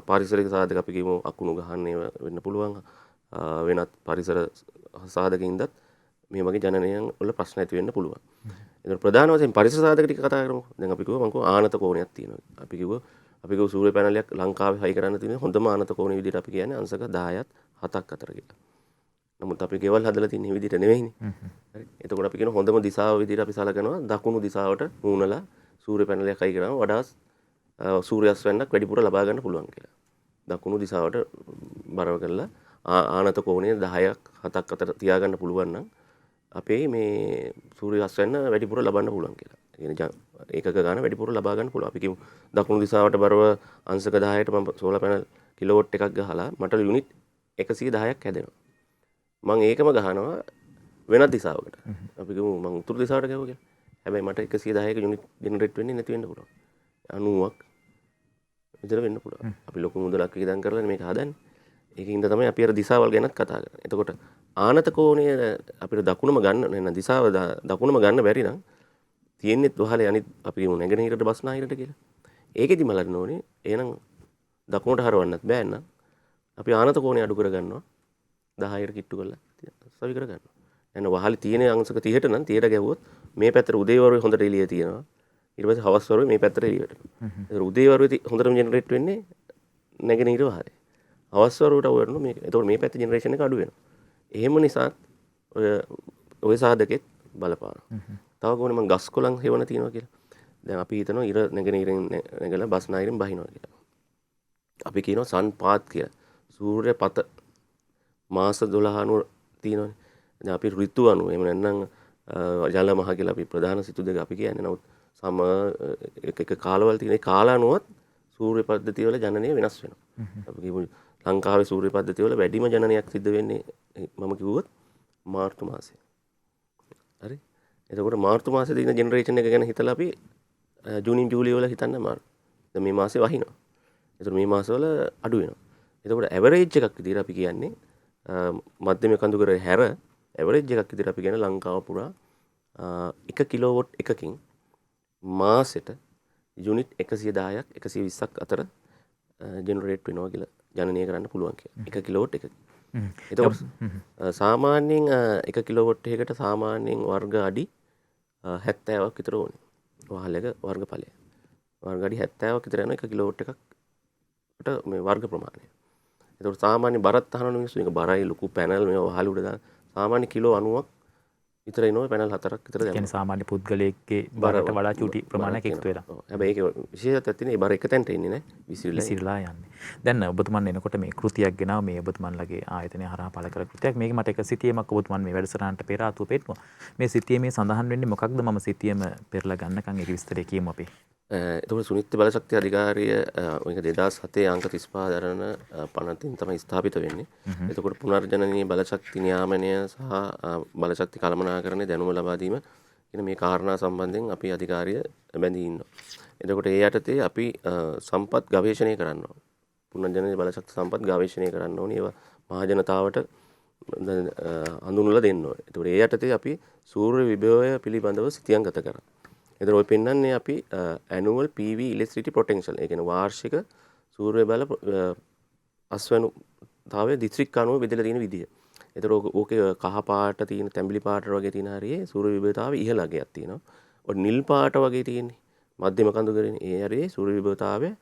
පාරිසරික සාධක අපි කියමු අකුණු ගහන්නේ වෙන්න පුළුවන්. වෙනත් පරිසර සාධකින්දත් මේ වගේ ජනනයන් වල ප්‍රශ්න ඇති වෙන්න පුළුවන්. ඒක ප්‍රධාන වශයෙන් පරිසර සාධක ටික කතා කරමු. දැන් අපි කිව්වා මම කිව්වා ආනත කෝණයක් තියෙනවා. අපි කිව්වා සූර්ය පැනලයක් ලංකාවේ හයි කරන්න තියෙන හොඳම ආනත කෝණ විදිහට අපි කියන්නේ අංශක 10ත් 7ක් අතර කියලා. නමුත් අපි ගෙවල් හදලා තියෙන විදිහට නෙවෙයිනේ. හරි. එතකොට අපි කියන හොඳම දිශාව විදිහට අපි සලකනවා දකුණු දිශාවට මූණලා සූර්ය පැනලයක් හයි කරාම වඩා සූර්යාස්ත වෙන්නක් වැඩිපුර ලබා ගන්න පුළුවන් කියලා. දකුණු දිශාවට බරව කරලා ආනත කෝණය 10ක් 7ක් අතර තියාගන්න පුළුවන් නම් අපේ මේ සූර්යාස්ත වෙන්න වැඩිපුර ලබන්න පුළුවන් කියලා. ඒකක ගාන වැඩිපුර ලබා ගන්න පුළුවන්. අපි කියමු දකුණු දිශාවට බරව අංශක 10ට මම සෝලාර් පැනල් කිලෝවොට් එකක් ගහලා මට යුනිට් 110ක් හැදෙනවා. මම ඒකම ගහනවා වෙනත් දිශාවකට. අපි කියමු මම උතුරු දිශාවට ගහුවා කියලා. හැබැයි මට 110ක යුනිට් ජෙනරේට් වෙන්නේ නැති වෙන්න පුළුවන්. 90ක් විතර වෙන්න පුළුවන්. අපි ලොකු මුදලක් වියදම් කරලා මේක හදන්නේ. ඒකින්ද තමයි අපි අර දිශාවල් ගැනත් කතා කරන්නේ. එතකොට ආනත කෝණය අපිට දකුණම ගන්න නැත්නම් දිශාව දකුණම ගන්න බැරි නම් තියෙන්නේ වහලේ අනිත් අපි කියමු නැගෙනහිරට බස්නාහිරට කියලා. ඒකෙදි මලන්න ඕනේ. එහෙනම් දකුණට හරවන්නත් බෑ නම් අපි ආනත කෝණය අඩු කර ගන්නවා. 10ට කිට්ටු කරලා සවි කර ගන්නවා. එහෙනම් වහලේ තියෙන අංශක 30ට නම් 30ට ගැවුවොත් මේ පැත්තට උදේවරුේ හොඳට එළිය තියෙනවා. ඊට පස්සේ හවස් වරුවේ මේ පැත්තට එළිය වැටෙනවා. ඒක උදේවරුේ හොඳටම ජෙනරේට් වෙන්නේ නැගෙනහිර වහලේ. හවස් වරුවට වරන මේක. එතකොට මේ පැත්තේ ජෙනරේෂන් එක අඩු වෙනවා. එහෙම නිසා ඔය සාධකෙත් බලපානවා. තව කොහොමද මම ගස් කොළන් හේවන තියනවා කියලා. දැන් අපි හිතනවා ඉර නැගෙනහිරින් නැගලා බස් නාහිරින් බහිනවා කියලා. අපි කියනවා සන් පාත් කියලා. සූර්ය පත මාස 12 අනුව තියෙනවානේ. දැන් අපි ඍතු අනුව එහෙම නැත්නම් ජල මහ කියලා අපි ප්‍රධාන සිතු දෙක අපි කියන්නේ. නමුත් සම එක කාලවල තියෙන කාල අනුවත් සූර්ය පද්ධතිය වල ජනනය වෙනස් වෙනවා. අපි කියමු ලංකාවේ සූර්ය පද්ධතිය වල වැඩිම ජනනයක් සිද්ධ වෙන්නේ මම කිව්වොත් මාර්තු මාසයේ. හරි? එතකොට මාර්තු මාසයේ තියෙන ජෙනරේෂන් එක ගැන හිතලා අපි ජූනි ජූලි වල හිතන්න අමාරුයි. දැන් මේ මාසේ වහිනවා. එතකොට මේ මාසවල අඩු වෙනවා. එතකොට ඇවරේජ් එකක් විදිහට අපි කියන්නේ මධ්‍යම කඳුකර හැර ඇවරේජ් එකක් විදිහට අපි කියන ලංකාව පුරා 1 කිලෝවොට් එකකින් මාසෙට යුනිට් 110ක් 120ක් අතර ජෙනරේට් වෙනවා කියලා ජනනය කරන්න පුළුවන් කියලා. 1 කිලෝවොට් එකකින්. එතකොට සාමාන්‍යයෙන් 1 කිලෝවොට් එකකට සාමාන්‍යයෙන් වර්ග අඩි 70ක් විතර ඕනේ. වහලක වර්ගඵලය. වර්ග අඩි 70ක් විතර යන 1 කිලෝවොට් එකකට මේ වර්ග ප්‍රමාණය. එතකොට සාමාන්‍ය බරත් අහන මිනිස්සු මේක බරයි ලොකු පැනල් මේවා වහල උඩ දාන සාමාන්‍ය කිලෝ 90ක් විතර එනවා පැනල් 4ක් විතර දැම්මා. කියන්නේ සාමාන්‍ය පුද්ගලයෙක්ගේ බරට වඩා චුටි ප්‍රමාණයක් එකතු වෙලා. හැබැයි ඒක විශේෂත්වයක් තියෙන ඒ බර එක තැනට එන්නේ නැහැ. විසිරලා යන්නේ. දැන් ඔබතුමන් එනකොට මේ කෘතියක් ගෙනාව මේ ඔබතුමන්ලගේ ආයතනය හරහා පළ කළ කෘතියක්. මේක මට එක සිතියමක් ඔබතුමන් මේ වැඩසටහනට පෙර ආතුව පෙන්නනවා. මේ සිතියමේ සඳහන් වෙන්නේ මොකක්ද? මම සිතියම පෙරලා ගන්නකම් ඒක විස්තරය කියමු අපි. එතකොට සුනිත්‍ය බලශක්ති අධිකාරිය මේක 2007 අංක 35 දරන පනතින් තමයි ස්ථාපිත වෙන්නේ. එතකොට පුනර්ජනනීය බලශක්ති නියාමනය සහ බලශක්ති කළමනාකරණය දැනුම ලබා දීම කියන මේ කාරණා සම්බන්ධයෙන් අපි අධිකාරිය බැඳී ඉන්නවා. එතකොට ඒ යටතේ අපි සම්පත් ගවේෂණය කරනවා. පුනර්ජනනීය බලශක්ති සම්පත් ගවේෂණය කරන්න ඕනේ. ඒවා මහ ජනතාවට හඳුන්වලා දෙන්න ඕනේ. එතකොට ඒ යටතේ අපි සූර්ය විභවය පිළිබඳව සිතියම් ගත කරා. එතන ඔය පෙන්වන්නේ අපි annual PV electricity potential. ඒ කියන්නේ වාර්ෂික සූර්ය බල අස්වැනුතාවය දිස්ත්‍රික් අනුව බෙදලා තියෙන විදිය. එතන ඕකේ කහ පාට තියෙන තැඹිලි පාට වගේ තියෙන හරියේ සූර්ය විභවතාවය ඉහළ අගයක් තියෙනවා. ඔය නිල් පාට වගේ තියෙන්නේ මධ්‍යම කඳුකරනේ. ඒ හරියේ සූර්ය විභවතාවය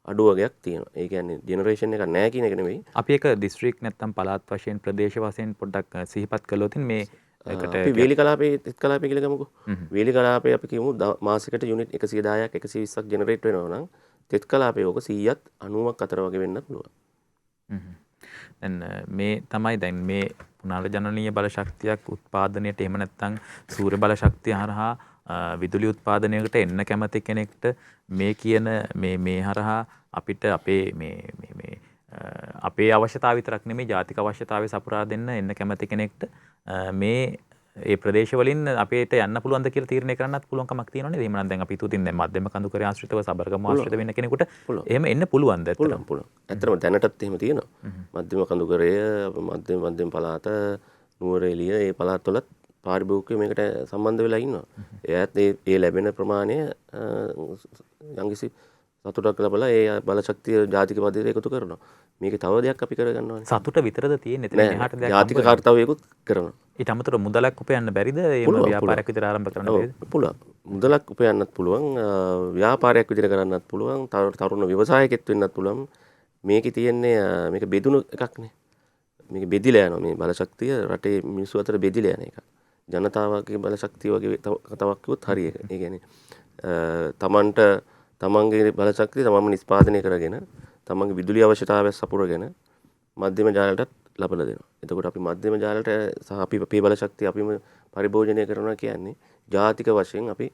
අඩු වගයක් තියෙනවා. ඒ කියන්නේ ජෙනරේෂන් එකක් නැහැ කියන එක නෙවෙයි. අපි ඒක දිස්ත්‍රික් නැත්තම් පළාත් වශයෙන් ප්‍රදේශ වශයෙන් පොඩ්ඩක් සිහිපත් කළොත් මේ අපි වේලි කලාපේ තිත් කලාපේ කියලා ගමුකෝ. වේලි කලාපේ අපි කියමු මාසෙකට යුනිට් 110ක් 120ක් ජෙනරේට් වෙනවා නම් තිත් කලාපේ ඕක 100ත් 90ක් අතර වගේ වෙන්නත් පුළුවන්. දැන් මේ තමයි දැන් මේ පුනර්ජනනීය බල ශක්තියක් උත්පාදනයට එහෙම නැත්නම් සූර්ය බල ශක්තිය හරහා විදුලි උත්පාදනයකට එන්න කැමති කෙනෙක්ට මේ කියන මේ හරහා අපිට අපේ අවශ්‍යතාව විතරක් නෙමෙයි ජාතික අවශ්‍යතාවය සපුරා දෙන්න එන්න කැමති කෙනෙක්ට මේ ඒ ප්‍රදේශවලින් අපිට යන්න පුළුවන්ද කියලා තීරණය කරන්නත් පුළුවන්කමක් තියෙනවා නේද? එහෙම නම් දැන් අපි හිතුවතින් දැන් මධ්‍යම කඳුකරේ ආශ්‍රිතව සබරගම ආශ්‍රිත වෙන්න කෙනෙකුට එහෙම එන්න පුළුවන්ද? පුළුවන්. ඇත්තටම දැනටත් එහෙම තියෙනවා. මධ්‍යම කඳුකරය, මධ්‍යම පළාත, නුවරඑළිය ඒ පළාත්වලත් පාරිභෝගිකයෝ මේකට සම්බන්ධ වෙලා ඉන්නවා. එයාත් ඒ ලැබෙන ප්‍රමාණය යම්කිසි සතුටක් ලැබලා ඒ බලශක්තිය ජාතික පද්ධතියට එකතු කරනවා. මේකේ තව දෙයක් අපි කරගන්න ඕනේ. සතුට විතරද තියෙන්නේ? එතන එහාට දෙයක් ජාතික කාර්යයකුත් කරනවා. ඊට අමතරව මුදලක් උපයන්න බැරිද? එහෙම ව්‍යාපාරයක් විතර ආරම්භ කරන්න බැරිද? පුළුවන්. මුදලක් උපයන්නත් පුළුවන්. ව්‍යාපාරයක් විතර කරන්නත් පුළුවන්. තරුණ ව්‍යවසායකෙක් වෙන්නත් පුළුවන්. මේකේ තියෙන්නේ මේක බෙදුණු එකක් නේ. මේක බෙදිලා යනවා. මේ බලශක්තිය රටේ මිනිස්සු අතර බෙදිලා යන එකක්. ජනතාවගේ බලශක්තිය වගේ කතාවක් කිව්වොත් හරි ඒක. ඒ කියන්නේ තමන්ගේ බලශක්තිය තමන්ම නිෂ්පාදනය කරගෙන තමන්ගේ විදුලි අවශ්‍යතාවය සපුරගෙන මධ්‍යම ජාලයටත් ලබලා දෙනවා. එතකොට අපි මධ්‍යම ජාලයට සහ අපි අපේ බලශක්තිය අපිම පරිභෝජනය කරනවා කියන්නේ ජාතික වශයෙන් අපි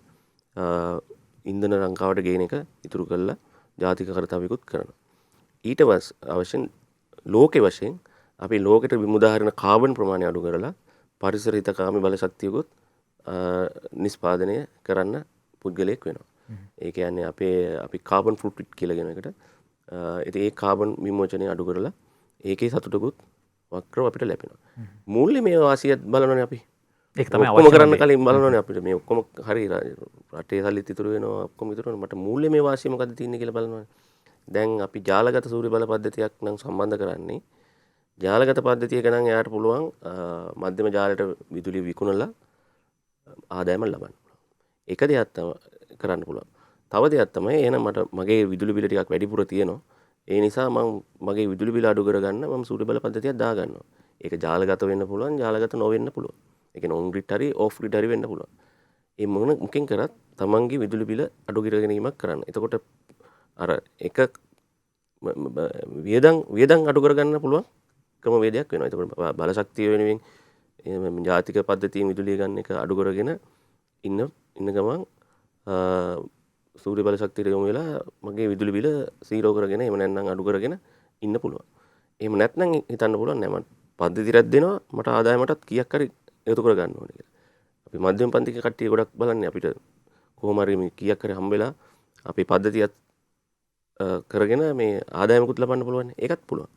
ඉන්ධන ලංකාවට ගේන එක ඉතුරු කරලා ජාතික කරතවයකුත් කරනවා. ඊට අවශ්‍යන් ලෝකෙ වශයෙන් අපි ලෝකෙට විමුදාහරණ කාබන් ප්‍රමාණය අඩු කරලා පරිසර හිතකාමී බල ශක්තියකුත් නිස්පාදනය කරන්න පුද්ගලයෙක් වෙනවා. ඒ කියන්නේ අපි කාබන් ෆුට්ප්‍රින්ට් කියලා කියන එකට ඉතින් ඒ කාබන් විමෝචනය අඩු කරලා ඒකේ සතුටකුත් වක්‍රව අපිට ලැබෙනවා. මූල්‍ය මේ වාසියත් බලනවනේ අපි. ඒක තමයි ඔක්කොම අවශ්‍යම කරන්න දේ. කලින් බලනවනේ අපිට මේ ඔක්කොම හරි රටේ සල්ලිත් ඉතුරු වෙනවා ඔක්කොම ඉතුරු වෙනවා. මට මූල්‍ය මේ වාසිය මොකද්ද තියෙන්නේ කියලා බලනවනේ. දැන් අපි ජාලගත සූර්ය බල පද්ධතියක් නම් සම්බන්ධ කරන්නේ. ජාලගත පද්ධතියක නම් එයාට පුළුවන් මධ්‍යම ජාලයට විදුලිය විකුණලා ආදායම ලබන්න. එක දෙයක් තමයි කරන්න පුළුවන්. තව දෙයක් තමයි එහෙනම් මට මගේ විදුලි බිල ටිකක් වැඩිපුර තියෙනවා. ඒ නිසා මම මගේ විදුලි බිල අඩු කරගන්න මම සූර්ය බල පද්ධතියක් දාගන්නවා. ඒක ජාලගත වෙන්න පුළුවන්, ජාලගත නොවෙන්න පුළුවන්. ඒ කියන්නේ ඔන් ග්‍රිඩ් හරි ඔෆ් ග්‍රිඩ් හරි වෙන්න පුළුවන්. ඒ මොකෙන් කරත් තමන්ගේ විදුලි බිල අඩු කර ගැනීමක් කරන්න. එතකොට අර එක වියදම් අඩු කරගන්න පුළුවන් ක්‍රමවේදයක් වෙනවා. එතකොට බල ශක්තිය වෙනුවෙන් ජාතික පද්ධතියෙන් විදුලිය ගන්න එක අඩු කරගෙන ඉන්න ගමන් සූර්ය බල ශක්තියට යොමු වෙලා මගේ විදුලි බිල 0 කරගෙන එහෙම නැත්නම් අඩු කරගෙන ඉන්න පුළුවන්. එහෙම නැත්නම් හිතන්න පුළුවන් නෑ මට පද්ධතියක් දෙනවා මට ආදායමටත් කීයක් හරි එකතු කර ගන්න ඕනේ කියලා. අපි මධ්‍යම පන්තික කට්ටිය ගොඩක් බලන්නේ අපිට කොහොම හරි මේ කීයක් හරි හම්බ වෙලා අපි පද්ධතියක් කරගෙන මේ ආදායමකුත් ලබන්න පුළුවන්. ඒකත් පුළුවන්.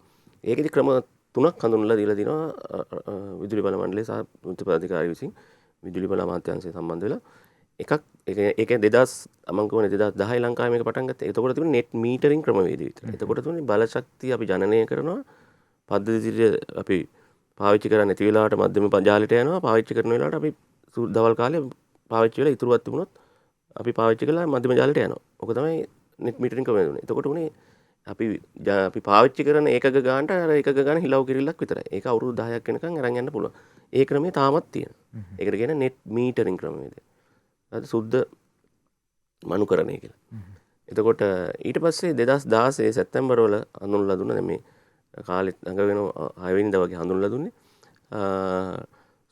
ඒකෙදි ක්‍රම 3ක් හඳුන්වලා දීලා තිනවා විදුලි බල මණ්ඩලය සහ මුනිසිපල් විසින් විදුලි බල අමාත්‍යාංශය සම්බන්ධ වෙලා එකක් ඒක 2000 මම කියන්නේ 2010 ලංකාවේ මේක පටන් ගත්තා. එතකොට තිබුණේ net metering ක්‍රමවේදය විතරයි. එතකොට තිබුණේ බල ශක්තිය අපි ජනනය කරනවා පද්ධතියට අපි පාවිච්චි කරන්නේ නැති වෙලාවට මධ්‍යම ජාලයට යනවා. පාවිච්චි කරන වෙලාවට අපි දවල් කාලේ පාවිච්චි වෙලා ඉතුරුවත් තිබුණොත් අපි පාවිච්චි කළා මධ්‍යම ජාලයට යනවා. ඔක තමයි net metering ක්‍රමවේදය උනේ. එතකොට උනේ අපි පාවිච්චි කරන ඒකක ගානට අර ඒකක ගාන හිලව් කිරිල්ලක් විතරයි. ඒක අවුරුදු 10ක් වෙනකන් අරන් යන්න පුළුවන්. ඒ ක්‍රමය තාමත් තියෙනවා. ඒකට කියන net metering ක්‍රමවේදය. අද සුද්ධ මනුකරණය කියලා. එතකොට ඊට පස්සේ 2016 සැප්තැම්බර් වල හඳුන්වලා දුන්නා මේ කාලෙත් ළඟ වෙන 6 වෙනිදා වගේ හඳුන්වලා දුන්නේ.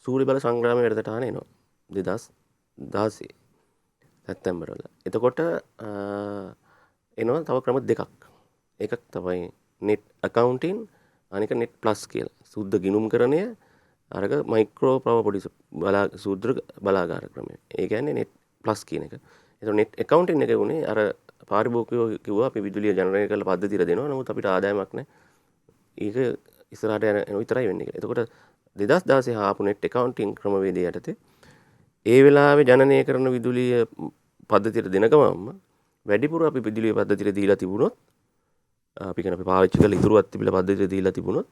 සූර්ය බල සංග්‍රාමයේ වැඩසටහන එනවා 2016 සැප්තැම්බර් වල. එතකොට එනවා තව ක්‍රම දෙකක්. එකක් තමයි net accounting අනික net plus කියලා. සුද්ධ ගිණුම්කරණය අරක මයික්‍රෝ පවර් ප්‍රොඩියුසර් සූත්‍ර බලාගාර ක්‍රමය. ඒ කියන්නේ net plus කියන එක. එතකොට net accounting එක උනේ අර පාරිභෝගිකයෝ කිව්වා අපි විදුලිය ජනරේට් කරලා පද්ධතියට දෙනවා. නමුත් අපිට ආදායමක් නැහැ. ඒක ඉස්සරහට යන විතරයි වෙන්නේ කියලා. එතකොට 2016 ආපු net accounting ක්‍රමවේදය යටතේ ඒ වෙලාවේ ජනනය කරන විදුලිය පද්ධතියට දෙන ගමන්ම වැඩිපුර අපි විදුලිය පද්ධතියට දීලා තිබුණොත් අපි කියන අපි පාවිච්චි කරලා ඉතුරුවත් තිබිලා පද්ධතියට දීලා තිබුණොත්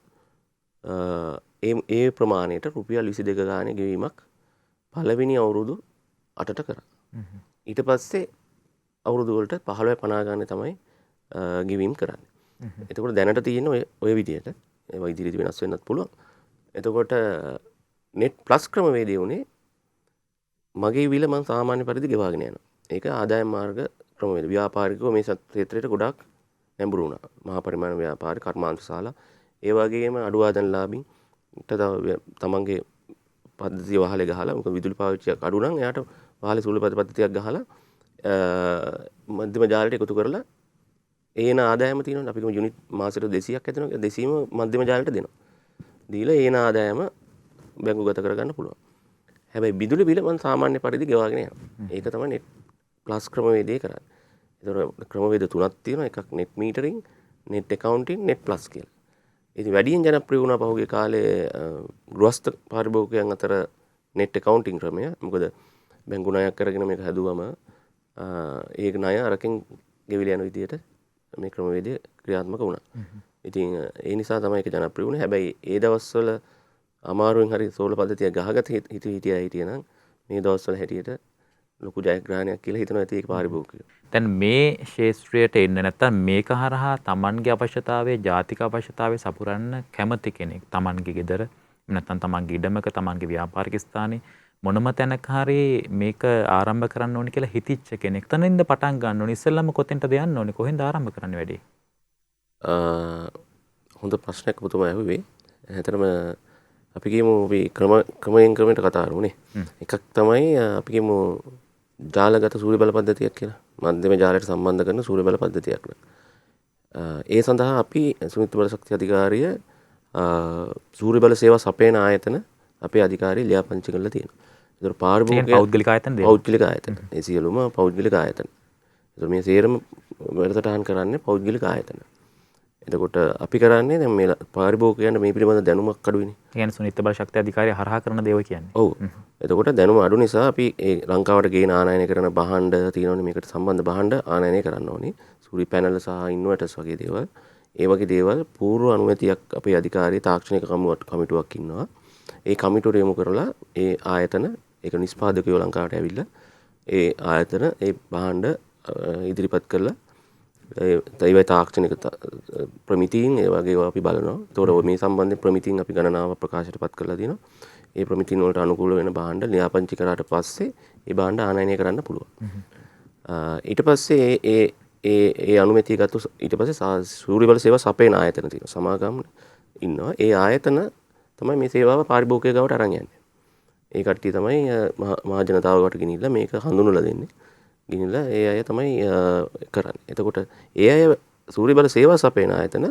ඒ ප්‍රමාණයට රුපියල් 22 ගානේ ගෙවීමක් පළවෙනි අවුරුදු 8ට කරා. ඊට පස්සේ අවුරුදු වලට 15 50 ගානේ තමයි ගෙවීම් කරන්නේ. එතකොට දැනට තියෙන ඔය විදියට ඒවා ඉදිරියට වෙනස් වෙන්නත් පුළුවන්. එතකොට net plus ක්‍රමවේදය උනේ මගේ විල මම සාමාන්‍ය පරිදි ගෙවාගෙන යනවා. ඒක ආදායම් මාර්ග ක්‍රමවේද. ව්‍යාපාරිකව මේ ක්ෂේත්‍රයට ගොඩක් නැඹුරු වුණා. මහා පරිමාණ ව්‍යාපාර කර්මාන්තශාලා ඒ වගේම අඩු ආදායම්ලාභීන්ට තමන්ගේ පද්ධතිය වහලේ ගහලා මොකද විදුලි පාවිච්චියක් අඩු නම් එයාට වහලේ සූල පද්ධතියක් ගහලා මධ්‍යම ජාලයට එකතු කරලා ඒන ආදායම තියෙනවා. අපි කියමු යුනිට් මාසෙට 200ක් ඇදෙනවා. 200ම මධ්‍යම ජාලයට දෙනවා. දීලා ඒන ආදායම බැංකුගත කරගන්න පුළුවන්. හැබැයි විදුලි බිල මම සාමාන්‍ය පරිදි ගෙවාගෙන යනවා. ඒක තමයි net plus ක්‍රමවේදය කරන්නේ. ඒතර ක්‍රමවේද තුනක් තියෙනවා. එකක් net metering, net accounting, net plus කියලා. ඉතින් වැඩියෙන් ජනප්‍රිය වුණා පහුගිය කාලේ ගෘහස්ත පාරිභෝගිකයන් අතර net accounting ක්‍රමය. මොකද බැංකු ණයක් කරගෙන මේක හැදුවම ඒක ණය අරකින් ගෙවිලා යන විදියට මේ ක්‍රමවේදය ක්‍රියාත්මක වුණා. ඉතින් ඒ නිසා තමයි ඒක ජනප්‍රිය වුණේ. හැබැයි ඒ දවස්වල අමාරුවෙන් හරි සෝල පද්ධතිය ගහගත හිටියනම් මේ දවස්වල හැටියට ලොකු ජයග්‍රහණයක් කියලා හිතනවා ඇති ඒක පාරිභෝගිකයෝ. දැන් මේ ශේෂ්ත්‍රයට එන්න නැත්නම් මේක හරහා තමන්ගේ අවශ්‍යතාවයේ ජාතික අවශ්‍යතාවයේ සපුරන්න කැමති කෙනෙක් තමන්ගේ ගෙදර නැත්නම් තමන්ගේ ඉඩමක තමන්ගේ ව්‍යාපාරික ස්ථානයේ මොනම තැනක හරි මේක ආරම්භ කරන්න ඕනි කියලා හිතිච්ච කෙනෙක් තනින්ද පටන් ගන්න ඕනි ඉස්සෙල්ලාම කොතෙන්ටද යන්න ඕනි කොහෙන්ද ආරම්භ කරන්න වැඩි? හොඳ ප්‍රශ්නයක් ඔබතුමා ඇහුවේ. ඇත්තටම අපි කියමු අපි ක්‍රමයෙන් ක්‍රමයට කතා කරුනේ. එකක් තමයි අපි කියමු ජාලගත සූර්ය බල පද්ධතියක් කියලා. මධ්‍යම ජාලයට සම්බන්ධ කරන සූර්ය බල පද්ධතියක්. ඒ සඳහා අපි සුමිත් බල ශක්ති අධිකාරිය සූර්ය බල සේවා සපයන ආයතන අපේ අධිකාරිය ලියාපදිංචි කරලා තියෙනවා. ඒතර පාරිභෝගික පෞද්ගලික ආයතන දෙක. පෞද්ගලික ආයතන. ඒ සියලුම පෞද්ගලික ආයතන. ඒතර මේ සේරම වැඩසටහන් කරන්නේ පෞද්ගලික ආයතන. එතකොට අපි කරන්නේ දැන් මේ පාරිභෝගිකයන්ට මේ පිළිබඳ දැනුමක් අඩුයිනේ. ඒ කියන්නේ සුනිත් බල ශක්ති අධිකාරිය හරහා කරන දේව කියන්නේ. ඔව්. එතකොට දැනුම අඩු නිසා අපි ඒ ලංකාවට ගේන ආනයනය කරන භාණ්ඩ තියෙනවනේ මේකට සම්බන්ධ භාණ්ඩ ආනයනය කරන්න ඕනේ. සූරි පැනල් සහ ඉන්වර්ටර්ස් වගේ දේවල්. ඒ වගේ දේවල් පූර්ව අනුමැතියක් අපේ අධිකාරිය තාක්ෂණික කමිටුවක් ඉන්නවා. ඒ කමිටුවට යොමු කරලා ඒ ආයතන ඒක නිෂ්පාදකයෝ ලංකාවට ඇවිල්ලා ඒ ආයතන ඒ භාණ්ඩ ඉදිරිපත් කරලා ඒවයි තාක්ෂණික ප්‍රමිතීන් ඒ වගේ ඒවා අපි බලනවා. ඒතකොට මේ සම්බන්ධයෙන් ප්‍රමිතීන් අපි ගණනාවක් ප්‍රකාශයට පත් කරලා තියෙනවා. ඒ ප්‍රමිතීන් වලට අනුකූල වෙන භාණ්ඩ ලියාපදිංචි කරාට පස්සේ ඒ භාණ්ඩ ආනයනය කරන්න පුළුවන්. ඊට පස්සේ ඒ අනුමැතිය ගත්ත ඊට පස්සේ සූර්ය බල සේවා සපයන ආයතන තියෙනවා. සමාගම් ඉන්නවා. ඒ ආයතන තමයි මේ සේවාව පාරිභෝගිකය ගාවට අරන් යන්නේ. ඒ කට්ටිය තමයි මහා ජනතාවකට ගෙනිහිල්ලා මේක හඳුන්වලා දෙන්නේ. ගෙනිහිල්ලා ඒ අය තමයි කරන්නේ. එතකොට ඒ අය සූර්ය බල සේවා සපයන ආයතන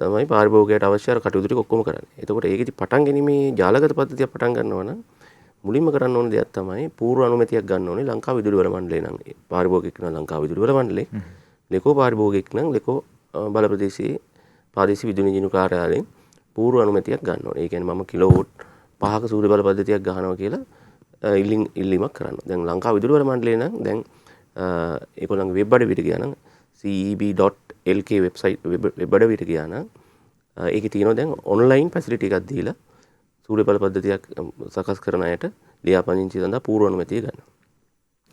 තමයි පාරිභෝගිකයට අවශ්‍ය කටයුතු ටික ඔක්කොම කරන්නේ. එතකොට ඒකෙදි පටන් ගැනීමේ ජාලගත පද්ධතියක් පටන් ගන්නවා නම් මුලින්ම කරන්න ඕන දෙයක් තමයි පූර්ව අනුමැතියක් ගන්න ඕනේ ලංකා විදුලි බල මණ්ඩලය නම් පාරිභෝගිකයෙක් නම් ලංකා විදුලි බල මණ්ඩලය ලෙකෝ පාරිභෝගිකයෙක් නම් ලෙකෝ බල ප්‍රදේශයේ ප්‍රාදේශීය විදුලි ඉංජිනේරු කාර්යාලයෙන් පූර්ව අනුමැතියක් ගන්න ඕනේ. ඒ කියන්නේ මම කිලෝවොට් 5ක සූර්ය බල පද්ධතියක් ගහනවා කියලා ඉල්ලීමක් කරන්න. දැන් ලංකා විදුලි බල මණ්ඩලය නම් දැන් ඒගොල්ලන්ගේ වෙබ් අඩවියට ගියා නම් ceb.lk වෙබ් අඩවියට ගියා නම් ඒකේ තියෙනවා දැන් ඔන්ලයින් ෆැසිලිටි එකක් දීලා සූර්ය බල පද්ධතියක් සකස් කරන අයට ලියාපදිංචි සඳහා පූර්ව අනුමැතිය ගන්න.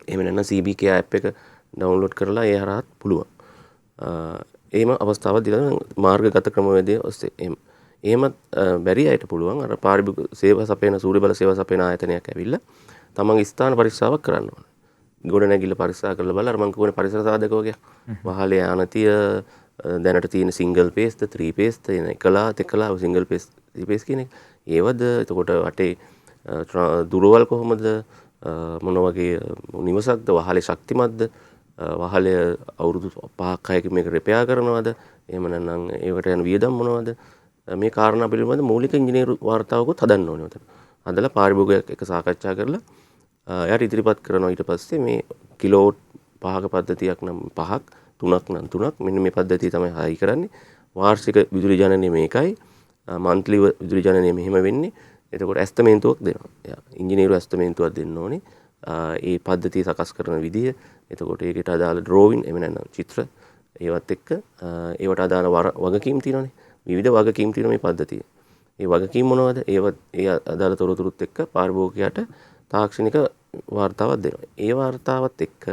එහෙම නැත්නම් CBK app එක ඩවුන්ලෝඩ් කරලා ඒ හරහාත් පුළුවන්. එහෙම අවස්ථාවක් දීලා මාර්ගගත ක්‍රමවේදය ඔස්සේ එහෙමත් බැරි අයට පුළුවන් අර පාරිභෝගික සේවා සපයන සූර්ය බල සේවා සපයන ආයතනයක් ඇවිල්ලා තමන්ගේ ස්ථාන පරීක්ෂාවක් කරන්න ඕන. ගොඩනැගිල්ල පරීක්ෂා කරලා බලලා අර මම කියවනේ පරිසර සාධක වගේ වහලේ ආනතිය දැනට තියෙන සිංගල් පේස්ද 3 පේස්ද එන එකලා දෙකලා සිංගල් පේස් 3 පේස් කියන එක ඒවද එතකොට වටේ දුරවල් කොහොමද මොන වගේ නිවසක්ද වහලේ ශක්තිමත්ද වහලේ අවුරුදු 5ක් 6ක මේක රිපෙයාර් කරනවද එහෙම නැත්නම් ඒකට යන වියදම් මොනවද මේ කාරණා පිළිබඳ මූලික ඉංජිනේරු වාර්තාවකුත් හදන්න ඕනේ උතන. හදලා පාරිභෝගිකයෙක් එක්ක සාකච්ඡා කරලා එයාට ඉදිරිපත් කරනවා. ඊට පස්සේ මේ කිලෝවොට් 5ක පද්ධතියක් නම් 5ක් 3ක් නම් 3ක් මෙන්න මේ පද්ධතිය තමයි හයි කරන්නේ. වාර්ෂික විදුලි ජනනය මේකයි. මන්ත්ලි විදුලි ජනනය මෙහෙම වෙන්නේ. එතකොට ඇස්තමේන්තුවක් දෙනවා. ඉංජිනේරු ඇස්තමේන්තුවක් දෙන්න ඕනේ. ඒ පද්ධතිය සකස් කරන විදිය. එතකොට ඒකට අදාළ ඩ්‍රෝවින් එහෙම නැත්නම් චිත්‍ර ඒවත් එක්ක ඒවට අදාළ වගකීම් තියෙනවානේ. විවිධ වගකීම් තියෙන මේ පද්ධතිය. ඒ වගකීම් මොනවද? ඒ අදාළ තොරතුරුත් එක්ක පාරිභෝගිකයාට තාක්ෂණික වාර්තාවක් දෙනවා. ඒ වාර්තාවත් එක්ක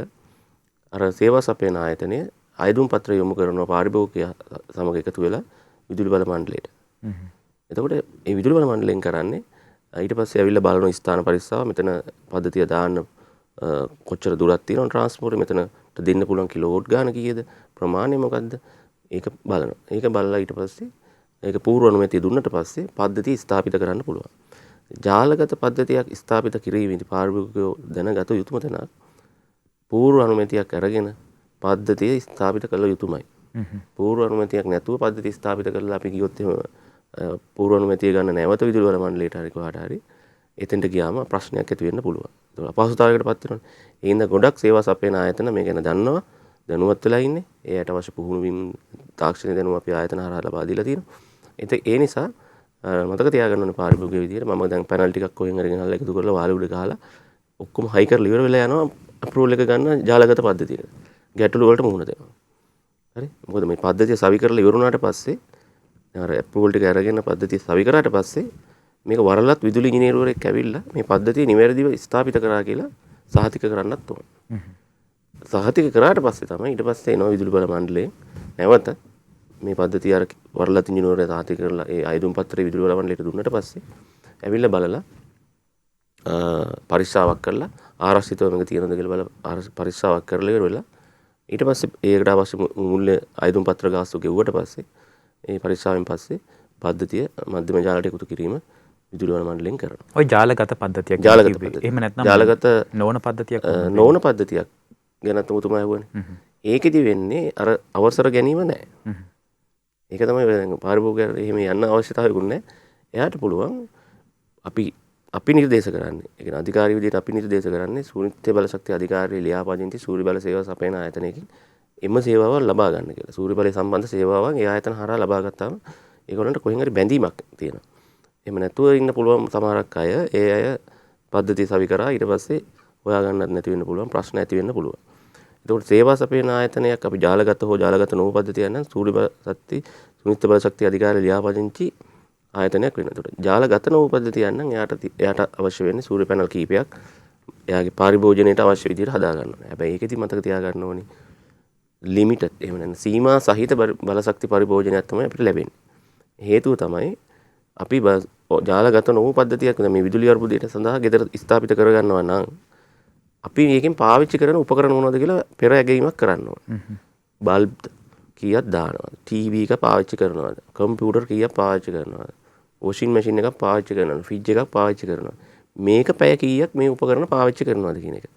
අර සේවා සපයන ආයතනය අයදුම් පත්‍ර යොමු කරනවා පාරිභෝගිකයා සමග එකතු වෙලා විදුලි බල මණ්ඩලයට. එතකොට මේ විදුලි බල මණ්ඩලයෙන් කරන්නේ ඊට පස්සේ ඇවිල්ලා බලන ස්ථාන පරීක්ෂාව මෙතන පද්ධතිය දාන්න කොච්චර දුරක් තියෙනවද ට්‍රාන්ස්ෆෝමර් මෙතනට දෙන්න පුළුවන් කිලෝවොට් ගාන කීයද ප්‍රමාණය මොකද්ද ඒක බලනවා. ඒක බලලා ඊට පස්සේ ඒක පූර්ව අනුමැතිය දුන්නට පස්සේ පද්ධතිය ස්ථාපිත කරන්න පුළුවන්. ජාලගත පද්ධතියක් ස්ථාපිත කිරීමේදී පාරිභෝගිකයෝ දැනගත යුතුම තැනක් පූර්ව අනුමැතියක් අරගෙන පද්ධතිය ස්ථාපිත කළ යුතුමයි. පූර්ව අනුමැතියක් නැතුව පද්ධතිය ස්ථාපිත කරලා අපි ගියොත් එහෙම පූර්ව අනුමැතිය ගන්න නැවත විදුලි බල මණ්ඩලයට හරි කොහාට හරි එතෙන්ට ගියාම ප්‍රශ්නයක් ඇති වෙන්න පුළුවන්. ඒක අපහසුතාවයකට පත් වෙනවා. ඒ හින්දා ගොඩක් සේවා සපයන ආයතන මේ ගැන දන්නවා. දැනුවත් වෙලා ඉන්නේ. ඒයට අවශ්‍ය පුහුණු වීම තාක්ෂණික දැනුම අපි ආයතන හරහා ලබා දීලා තියෙනවා. ඒ නිසා මතක තියාගන්න ඕනේ පාරිභෝගික විදියට මම දැන් පැනල් ටිකක් කොහෙන් අරගෙන ආලා එකතු කරලා වාල උඩ ගහලා ඔක්කොම හයි කරලා ඉවර වෙලා යනවා අප්‍රූවල් එක ගන්න ජාලගත පද්ධතියට. ගැටලු වලට මුහුණ දෙනවා. හරි? මොකද මේ පද්ධතිය සවි කරලා ඉවර වුණාට පස්සේ අර අප්‍රූවල් ටික අරගෙන පද්ධතිය සවි කරාට පස්සේ මේක වරලත් විදුලි ඉංජිනේරුවරයෙක් ඇවිල්ලා මේ පද්ධතිය නිවැරදිව ස්ථාපිත කරා කියලා සහතික කරන්නත් ඕන. සහතික කරාට පස්සේ තමයි ඊට පස්සේ එනවා විදුලි බල මණ්ඩලයෙන් නැවත මේ පද්ධතිය අර වරලත් ඉංජිනේරුවරයා සහතික කරලා ඒ අයදුම් පත්‍රය විදුලි බල මණ්ඩලයට දුන්නට පස්සේ ඇවිල්ලා බලලා පරීක්ෂාවක් කරලා ආරක්ෂිතව මේක තියෙනවද කියලා බලලා පරීක්ෂාවක් කරලා ඉවර වෙලා ඊට පස්සේ ඒකට අවශ්‍ය මූල්‍ය අයදුම් පත්‍ර ගාස්තු ගෙවුවට පස්සේ ඒ පරීක්ෂාවෙන් පස්සේ පද්ධතිය මධ්‍යම ජාලයට එකතු කිරීම විදුලි වන මණ්ඩලයෙන් කරනවා. ඔය ජාලගත පද්ධතියක් ජාලගත කිව්වේ. පද්ධතිය. එහෙම නැත්නම් ජාලගත නොවන පද්ධතියක් නොවන පද්ධතියක් ගැන තුමා ඇහුවනේ. ඒකෙදි වෙන්නේ අර අවසර ගැනීම නැහැ. ඒක තමයි පාරිභෝගිකයන්ට එහෙම යන්න අවශ්‍යතාවයකුත් නැහැ. එයාට පුළුවන් අපි නිර්දේශ කරන්නේ. ඒ කියන්නේ අධිකාරී විදිහට අපි නිර්දේශ කරන්නේ සූර්ය බල ශක්තිය අධිකාරියේ ලියාපදිංචි සූර්ය බල සේවා සපයන ආයතනයකින් එම සේවාව ලබා ගන්න කියලා. සූර්ය බලය සම්බන්ධ සේවාවන් ඒ ආයතන හරහා ලබා ගත්තාම ඒගොල්ලන්ට කොහෙන් හරි බැඳීමක් තියෙනවා. එහෙම නැතුව ඉන්න පුළුවන් සමහරක් අය ඒ අය පද්ධතිය සවි කරා ඊට පස්සේ හොයා ගන්නත් නැති වෙන්න පුළුවන් ප්‍රශ්න ඇති වෙන්න පුළුවන්. එතකොට සේවා සපයන ආයතනයක් අපි ජාලගත හෝ ජාලගත නොවු පද්ධතියක් නම් සූර්ය බල ශක්ති සුනිත්ත බල ශක්තිය අධිකාරියේ ලියාපදිංචි ආයතනයක් වෙනවා. එතකොට ජාලගත නොවු පද්ධතියක් නම් එයාට අවශ්‍ය වෙන්නේ සූර්ය පැනල් කීපයක් එයාගේ පාරිභෝජනයට අවශ්‍ය විදිහට හදා ගන්න ඕනේ. හැබැයි ඒකෙදි මතක තියාගන්න ඕනේ ලිමිටඩ් එහෙම නැත්නම් සීමා සහිත බල ශක්ති පරිභෝජනයක් තමයි අපිට ලැබෙන්නේ. හේතුව තමයි අපි ජාලගත නොවු පද්ධතියක් මේ විදුලි අර්බුදයට සඳහා ගෙදර ස්ථාපිත කරගන්නවා නම් අපි මේකෙන් පාවිච්චි කරන උපකරණ මොනවද කියලා පෙර ඇගීමක් කරන්න ඕනේ. බල්බ් කීයක් දානවද? ටීවී එක පාවිච්චි කරනවද? කම්පියුටර් කීයක් පාවිච්චි කරනවද? වොෂින් මැෂින් එකක් පාවිච්චි කරනවද? ෆ්‍රිජ් එකක් පාවිච්චි කරනවද? මේක පැය කීයක් මේ උපකරණ පාවිච්චි කරනවද කියන එක.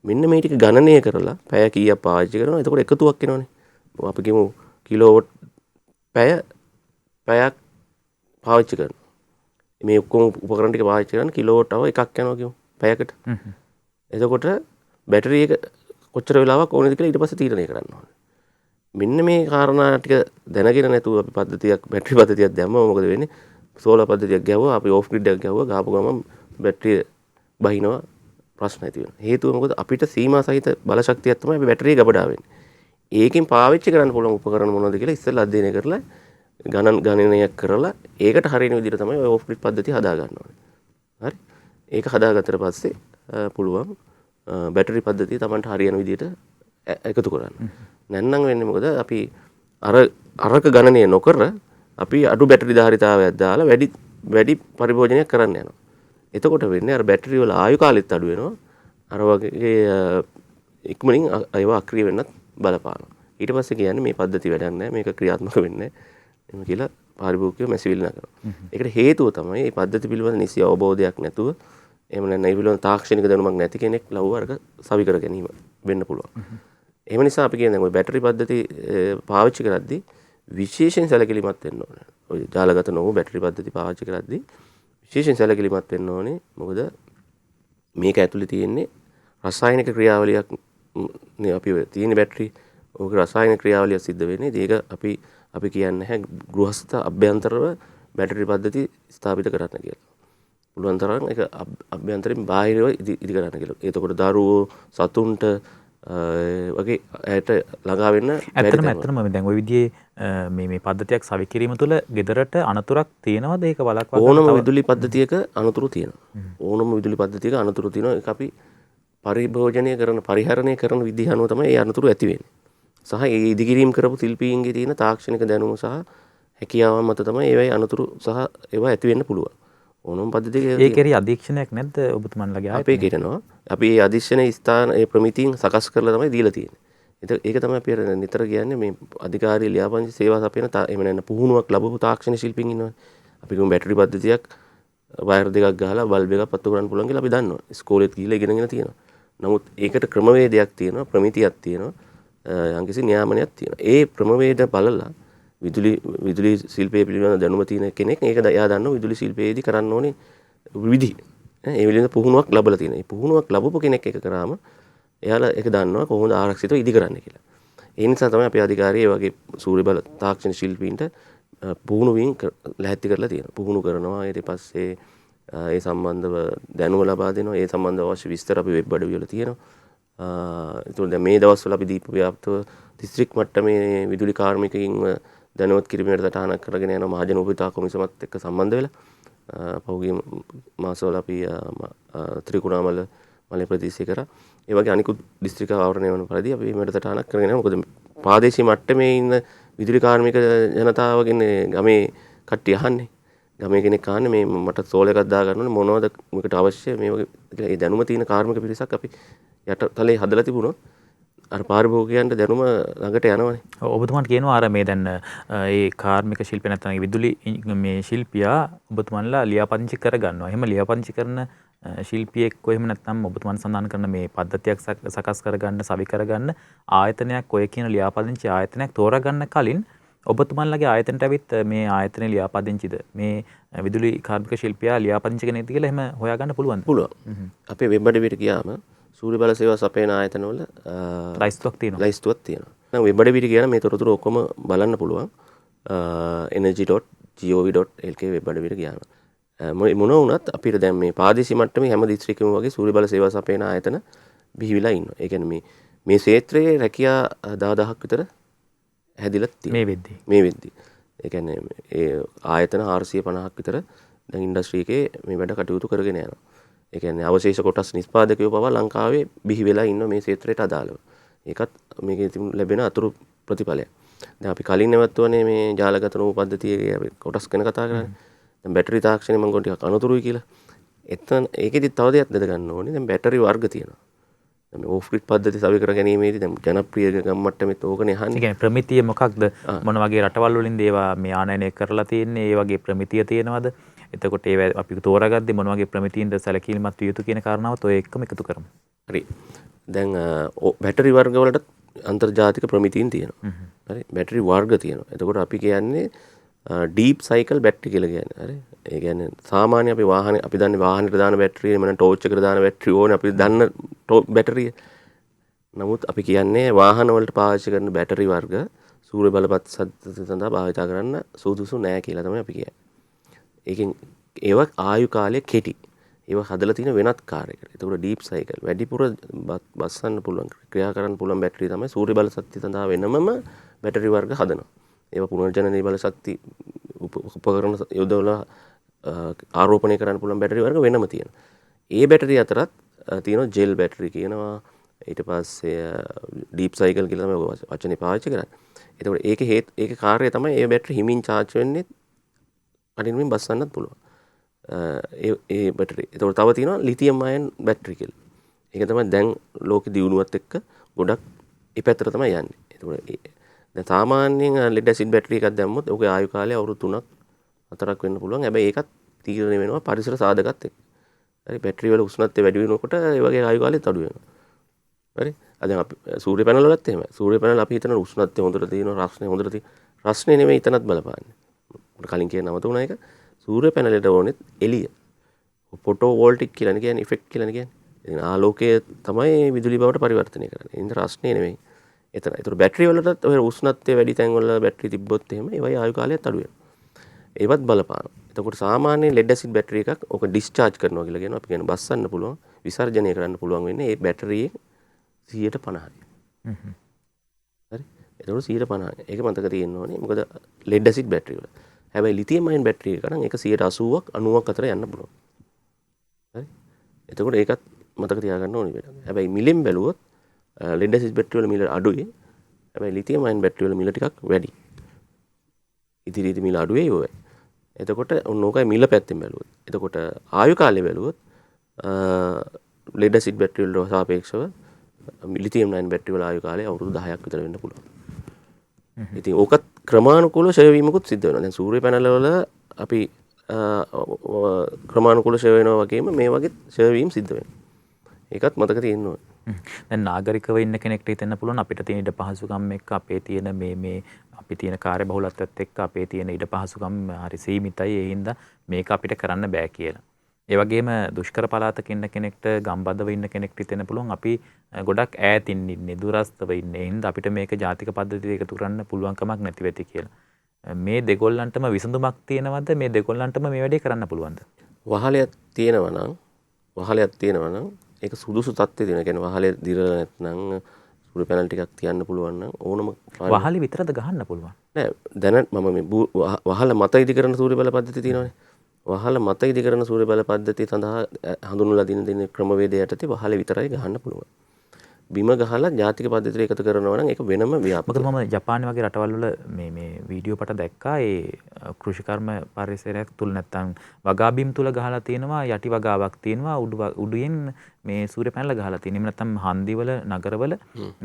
මෙන්න මේ ටික ගණනය කරලා පැය කීයක් පාවිච්චි කරනවද? එතකොට එකතුවක් එනවනේ. අපි කියමු කිලෝවොට් පැයක් පාවිච්චි කරනවා. මේ ඔක්කොම උපකරණ ටික පාවිච්චි කරන කිලෝවොට් අව එකක් යනවා කියමු පැයකට. එතකොට බැටරි එක කොච්චර වෙලාවක් ඕනේද කියලා ඊට පස්සේ තීරණය කරන්න ඕනේ. මෙන්න මේ කාරණා ටික දැනගෙන නැතුව අපි පද්ධතියක් බැටරි පද්ධතියක් දැම්මම මොකද වෙන්නේ? සෝලාර් පද්ධතියක් ගැහුවා අපි ඕෆ් ග්‍රිඩ් එකක් ගැහුවා ගාපු ගමන් බැටරිය බහිනවා ප්‍රශ්න ඇති වෙනවා. හේතුව මොකද අපිට සීමා සහිත බල ශක්තියක් තමයි අපි බැටරිය ගබඩා වෙන්නේ. ඒකෙන් පාවිච්චි කරන්න පුළුවන් උපකරණ මොනවද කියලා ඉස්සෙල්ලා අධ්‍යයනය කරලා ගණනයක් කරලා ඒකට හරියන විදිහට තමයි ඔය ඕෆ් ග්‍රිඩ් පද්ධතිය හදා ගන්න ඕනේ. හරි? ඒක හදාගත්තට පස්සේ පුළුවන් බැටරි පද්ධතිය Tamanට හරියන විදිහට එකතු කරන්න. නැත්නම් වෙන්නේ මොකද අපි අරක ගණනය නොකර අපි අඩු බැටරි ධාරිතාවයක් දාලා වැඩි පරිභෝජනයක් කරන්න යනවා. එතකොට වෙන්නේ අර බැටරි වල ආයු කාලෙත් අඩු වෙනවා. අර වගේ ඉක්මනින් ඒවා අක්‍රිය වෙන්නත් බලපානවා. ඊට පස්සේ කියන්නේ මේ පද්ධතිය වැඩක් නැහැ මේක ක්‍රියාත්මක වෙන්නේ නැහැ. එහෙම කියලා පාරිභෝගිකයෝ මැසිවිලි කරනවා. ඒකට හේතුව තමයි මේ පද්ධති පිළිබඳ නිසි අවබෝධයක් නැතුව එහෙම නැත්නම් ඒ පිළිබඳ තාක්ෂණික දැනුමක් නැති කෙනෙක් ලව්ව අරක සවි කර ගැනීම වෙන්න පුළුවන්. එහෙම නිසා අපි කියන්නේ ඔය බැටරි පද්ධති පාවිච්චි කරද්දී විශේෂයෙන් සැලකිලිමත් වෙන්න ඕනේ. ඔය ජාලගත නොවු බැටරි පද්ධති පාවිච්චි කරද්දී විශේෂයෙන් සැලකිලිමත් වෙන්න ඕනේ. මොකද මේක ඇතුලේ තියෙන්නේ රසායනික ක්‍රියාවලියක් නේ අපි තියෙන බැටරි ඕක රසායනික ක්‍රියාවලිය සිද්ධ වෙන්නේ. ඒක අපි කියන්නේ නැහැ ගෘහස්ත අභ්‍යන්තරව බැටරි පද්ධති ස්ථාපිත කරන්න කියලා. පුළුවන් තරම් ඒක අභ්‍යන්තරයෙන් බාහිරව ඉදි කරන්න කියලා. එතකොට දරුවෝ සතුන්ට වගේ ඇයට ළඟා වෙන්න ඇත්තටම දැන් ওই විදිහේ මේ පද්ධතියක් සවි කිරීම තුළ ගෙදරට අනතුරක් තියෙනවද ඒක වළක්වා ගන්න? ඕනම විදුලි පද්ධතියක අනතුරු තියෙනවා. ඕනම විදුලි පද්ධතියක අනතුරු තියෙනවා. ඒක අපි පරිහරණය කරන විදිහ අනුව තමයි ඒ අනතුරු ඇති වෙන්නේ. සහ ඒ ඉදිකිරීම කරපු ශිල්පීන්ගේ තියෙන තාක්ෂණික දැනුම සහ හැකියාවන් මත තමයි ඒවයි අනතුරු සහ ඒවා ඇති වෙන්න පුළුවන්. ඕනම පද්ධතියක ඒ කෙරෙහි අධීක්ෂණයක් නැද්ද ඔබතුමන්ලගේ ආයතනයේ? අපේ කෙරෙනවා. අපි මේ අධීක්ෂණ ස්ථාන ඒ ප්‍රමිතීන් සකස් කරලා තමයි දීලා තියෙන්නේ. ඒක තමයි අපි නිතර කියන්නේ මේ අධිකාරී ලියාපදිංචි සේවා සපයන එහෙම නැත්නම් පුහුණුවක් ලැබපු තාක්ෂණ ශිල්පීන් ඉන්නවනේ. අපි කියමු බැටරි පද්ධතියක් වයර් දෙකක් ගහලා බල්බ් එකක් පත්තු කරන්න පුළුවන් කියලා අපි දන්නවා. ඉස්කෝලේත් ගිහිල්ලා ඉගෙනගෙන තියෙනවා. නමුත් ඒකට ක්‍රමවේදයක් තියෙනවා, ප්‍රමිතියක් තියෙනවා, යම්කිසි නියාමනයක් තියෙනවා. ඒ ක්‍රමවේද බලලා විදුලි ශිල්පයේ පිළිබඳ දැනුම තියෙන කෙනෙක් ඒක එයා දන්නවා විදුලි ශිල්පයේදී කරන්න ඕනේ විදි. ඒ පිළිබඳ පුහුණුවක් ලැබලා තියෙනවා. මේ පුහුණුවක් ලැබපු කෙනෙක් එක කරාම එයාලා ඒක දන්නවා කොහොමද ආරක්ෂිතව ඉදි කරන්න කියලා. ඒ නිසා තමයි අපේ අධිකාරිය වගේ සූර්ය බල තාක්ෂණ ශිල්පීන්ට පුහුණු වීම ලැහැත්ති කරලා තියෙනවා. පුහුණු කරනවා ඊට පස්සේ ඒ සම්බන්ධව දැනුම ලබා දෙනවා. ඒ සම්බන්ධව අවශ්‍ය විස්තර අපි වෙබ් අඩවි වල තියෙනවා. ඒතකොට දැන් මේ දවස්වල අපි දීප ව්‍යාප්තව දිස්ත්‍රික් මට්ටමේ විදුලි කාර්මිකයින්ව දැනුවත් කිරීමට සටහනක් කරගෙන යන මහජන උපිතා කොමිසමත් එක්ක සම්බන්ධ වෙලා පහුගිය මාසවල අපි ත්‍රිකුණාමල මලේ ප්‍රදේශය කරා. ඒ වගේ අනිකුත් දිස්ත්‍රික් ආවරණය වන පරිදි අපි මේකට සටහනක් කරගෙන යනවා. මොකද ප්‍රාදේශීය මට්ටමේ ඉන්න විදුලි කාර්මික ජනතාවගෙන් ගමේ කට්ටිය අහන්නේ. ගමේ කෙනෙක් අහන්නේ මේ මට සෝල එකක් දා ගන්න ඕනේ මොනවද මේකට අවශ්‍ය මේ වගේ ඒ දැනුම තියෙන කාර්මික පිරිසක් අපි යටතලේ හදලා තිබුණොත් අර පාරිභෝගිකයන්ට දැනුම ළඟට යනවනේ. ඔබතුමාට කියනවා අර මේ දැන් ඒ කාර්මික ශිල්පී නැත්නම් විදුලි මේ ශිල්පියා ඔබතුමන්ලා ලියාපදිංචි කරගන්නවා. එහෙම ලියාපදිංචි කරන ශිල්පියෙක් එහෙම නැත්නම් ඔබතුමන් සඳහන් කරන මේ පද්ධතියක් සකස් කරගන්න, සවි කරගන්න ආයතනයක් ඔය කියන ලියාපදිංචි ආයතනයක් තෝරගන්න කලින් ඔබතුමන්ලගේ ආයතනට ඇවිත් මේ ආයතනයේ ලියාපදිංචිද මේ විදුලි කාර්මික ශිල්පියා ලියාපදිංචි කෙනෙක්ද කියලා එහෙම හොයාගන්න පුළුවන්ද? පුළුවන්. අපේ වෙබ් අඩවියට ගියාම සූර්ය බල සේවා සපයන ආයතනවල ලයිස්තුවක් තියෙනවා. ලයිස්තුවක් තියෙනවා. නම් වෙබ් අඩවියට ගියාම මේ තොරතුරු ඔක්කොම බලන්න පුළුවන්. energy.gov.lk වෙබ් අඩවියට ගියාම. මොන වුණත් අපිට දැන් මේ ප්‍රාදේශීය මට්ටමේ හැම දිස්ත්‍රික්කෙම වගේ සූර්ය බල සේවා සපයන ආයතන බිහිවිලා ඉන්නවා. ඒ කියන්නේ මේ ක්ෂේත්‍රයේ රැකියා 10000ක් විතර හැදිලා තියෙනවා. මේ වෙද්දී. ඒ කියන්නේ ඒ ආයතන 450ක් විතර දැන් ඉන්ඩස්ට්‍රි එකේ මේ වැඩ කටයුතු කරගෙන යනවා. ඒ කියන්නේ අවශේෂ කොටස් නිෂ්පාදකයෝ පවා ලංකාවේ බිහි වෙලා ඉන්න මේ ක්ෂේත්‍රයට අදාළව. ඒකත් මේකේ ලැබෙන අතුරු ප්‍රතිඵලයක්. දැන් අපි කලින් නැවතුනේ මේ ජාලගත නූ පද්ධතියේ අපි කොටස් ගැන කතා කරන්නේ. දැන් බැටරි තාක්ෂණය මම ටිකක් අනුතුරුයි කියලා. එතන ඒකෙදි තව දෙයක් දැක ගන්න ඕනේ. දැන් බැටරි වර්ග තියෙනවා. දැන් මේ ඕෆ් ග්‍රිඩ් පද්ධතිය සවි කර ගැනීමේදී දැන් ජනප්‍රිය ගම්මට්ටමෙත් ඕකනේ අහන්නේ. ඒ කියන්නේ ප්‍රමිතිය මොකක්ද? මොන වගේ රටවල් වලින්ද ඒවා මේ ආනයනය කරලා තියෙන්නේ? ඒ වගේ ප්‍රමිතිය තියෙනවද? එතකොට ඒ අපි තෝරාගද්දි මොන වගේ ප්‍රමිතියින්ද සැලකිලිමත් විය යුතු කියන කාරණාවත් ඔය එක්කම එකතු කරමු. හරි. දැන් බැටරි වර්ග වලට අන්තර්ජාතික ප්‍රමිතීන් තියෙනවා. හරි. බැටරි වර්ග තියෙනවා. එතකොට අපි කියන්නේ ඩීප් සයිකල් බැටරි කියලා කියන්නේ. හරි. ඒ කියන්නේ සාමාන්‍ය අපි වාහනේ අපි දන්නේ වාහනේට දාන බැටරිය එමනම් ටෝච් එකට දාන බැටරිය ඕනේ අපි දන්න බැටරිය. නමුත් අපි කියන්නේ වාහන වලට පාවිච්චි කරන බැටරි වර්ග සූර්ය බලපත් සඳහා භාවිත කරන්න සුදුසු නෑ කියලා තමයි අපි කියන්නේ. ඒකෙන් ඒවා ආයු කාලය කෙටි. ඒවා හදලා තියෙන වෙනත් කාර්යයකට. ඒතකොට ඩීප් සයිකල් වැඩිපුර බස්සන්න පුළුවන් ක්‍රියා කරන්න පුළුවන් බැටරිය තමයි සූර්ය බල ශක්තිය සඳහා වෙනමම බැටරි වර්ග හදනවා. ඒවා පුනර්ජනනීය බල ශක්ති උපකරණ යොදවලා ආරෝපණය කරන්න පුළුවන් බැටරි වර්ග වෙනම තියෙනවා. ඒ බැටරි අතරත් තියෙනවා ජෙල් බැටරි කියනවා. ඊට පස්සේ ඩීප් සයිකල් කියලා තමයි වචනේ පාවිච්චි කරන්නේ. ඒතකොට ඒකේ කාර්යය තමයි ඒ බැටරි හිමින් charge වෙන්නේ කඩින්මින් බස්සන්නත් පුළුවන්. ඒ බැටරි. ඒතකොට තව තියෙනවා ලිතියම් අයන් බැටරි කියලා. ඒක තමයි දැන් ලෝකෙ දියුණුවත් එක්ක ගොඩක් ඒ පැත්තට තමයි යන්නේ. ඒතකොට දැන් සාමාන්‍යයෙන් ලෙඩ් ඇසිඩ් බැටරි එකක් දැම්මොත් ඔහුගේ ආයු කාලය අවුරුදු 3ක් 4ක් වෙන්න පුළුවන්. හැබැයි ඒකත් තීරණය වෙනවා පරිසර සාධකත් එක්ක. හරි බැටරි වල උෂ්ණත්වය වැඩි වෙනකොට ඒ වගේ ආයු කාලෙත් අඩු වෙනවා. හරි. දැන් අපි සූර්ය පැනල වලත් එහෙමයි. සූර්ය පැනල අපි හිතන උෂ්ණත්වය හොඳට තියෙනවා, රස්නේ හොඳට තියෙනවා. රස්නේ නෙමෙයි එතනත් බලපාන්නේ. කලින් කියන නවතුණා එක සූර්ය පැනලට ඕනෙත් එළිය. ෆොටෝ වෝල්ටික් කියලා කියන්නේ ඉෆෙක්ට් කියලා කියන්නේ. ඉතින් ආලෝකය තමයි විදුලි බවට පරිවර්තනය කරන්නේ. ඉතින් රස්නේ නෙමෙයි. එතන. ඒතර බැටරි වලටත් ඔය උෂ්ණත්වය වැඩි තැන් වල බැටරි තිබ්බොත් එහෙම ඒවයි ආයු කාලයත් අඩු වෙනවා. ඒවත් බලපානවා. එතකොට සාමාන්‍ය ලෙඩ් ඇසිඩ් බැටරි එකක් ඔක ඩිස්චාර්ජ් කරනවා කියලා කියනවා. අපි කියන්නේ බස්සන්න පුළුවන්, විසර්ජනය කරන්න පුළුවන් වෙන්නේ ඒ බැටරියේ 150යි. හරි. එතකොට 150යි. ඒක මතක තියෙන්න ඕනේ. මොකද ලෙඩ් ඇසිඩ් බැටරි වල. හැබැයි ලිතියම් අයන් බැටරි එක නම් ඒක 80ක් 90ක් අතර යන්න පුළුවන්. හරි. එතකොට ඒකත් මතක තියාගන්න ඕනේ වෙනවා. හැබැයි මිලෙන් බැලුවොත් ලෙඩ් ඇසිඩ් බැටරි වල මිල අඩුයි. හැබැයි ලිතියම් අයන් බැටරි වල මිල ටිකක් වැඩි. ඉදිරියේදී මිල අඩු වෙයි ඔය. එතකොට ඕනෝකයි මිල පැත්තෙන් බැලුවොත්. එතකොට ආයු කාලය බැලුවොත් ලෙඩ් ඇසිඩ් බැටරි වලට සාපේක්ෂව ලිතියම් අයන් බැටරි වල ආයු කාලය අවුරුදු 10ක් විතර වෙන්න පුළුවන්. ඉතින් ඕකත් ක්‍රමානුකූලව ෂෙයා වීමකුත් සිද්ධ වෙනවා. දැන් සූර්ය පැනල වල අපි ක්‍රමානුකූලව ෂෙයා වෙනවා වගේම මේ වගේ ෂෙයා වීම සිද්ධ වෙනවා. ඒකත් මතක තියෙන්න ඕනේ. දැන් නාගරිකව ඉන්න කෙනෙක්ට හිතෙන්න පුළුවන් අපිට තියෙන ඉඩ පහසුකම් එක්ක අපේ තියෙන මේ අපි තියෙන කාර්යබහුලත්වයත් එක්ක අපේ තියෙන ඉඩ පහසුකම් හරි සීමිතයි. ඒ හින්දා මේක අපිට කරන්න බෑ කියලා. ඒ වගේම දුෂ්කර පළාතක ඉන්න කෙනෙක්ට ගම්බදව ඉන්න කෙනෙක්ට හිතෙන්න පුළුවන් අපි ගොඩක් ඈතින් ඉන්නේ දුරස්තව ඉන්නේ. ඒ හින්දා අපිට මේක ජාතික පද්ධතියට එකතු කරන්න පුළුවන් කමක් නැති වෙති කියලා. මේ දෙගොල්ලන්ටම විසඳුමක් තියෙනවද? මේ දෙගොල්ලන්ටම මේ වැඩේ කරන්න පුළුවන්ද? වහලයක් තියෙනවා නම් ඒක සුදුසු තත්ත්වයේ තියෙනවා. කියන්නේ වහලේ දිරලා නැත්නම් සූර්ය පැනල් ටිකක් තියන්න පුළුවන් නම් ඕනම වහලේ විතරද ගහන්න පුළුවන්? නෑ දැන මම මේ වහල මත ඉදි කරන සූර්ය බල පද්ධතිය තියෙනවානේ. වහල මත ඉදි කරන සූර්ය බල පද්ධතිය සඳහා හඳුන්වලා දින ක්‍රමවේදය යටතේ වහලේ විතරයි ගහන්න පුළුවන්. බිම ගහලා ජාතික පද්ධතියට එකතු කරනවා නම් ඒක වෙනම ව්‍යාපෘතියක්. මොකද මම ජපානයේ වගේ රටවල් වල මේ වීඩියෝ පට දැක්කා ඒ කෘෂිකර්ම පරිසරයක් තුල නැත්තම් වගා බිම් තුල ගහලා තියෙනවා යටි වගාවක් තියෙනවා උඩුයෙන් මේ සූර්ය පැනල ගහලා තියෙනවා. එහෙම නැත්තම් හන්දිවල නගරවල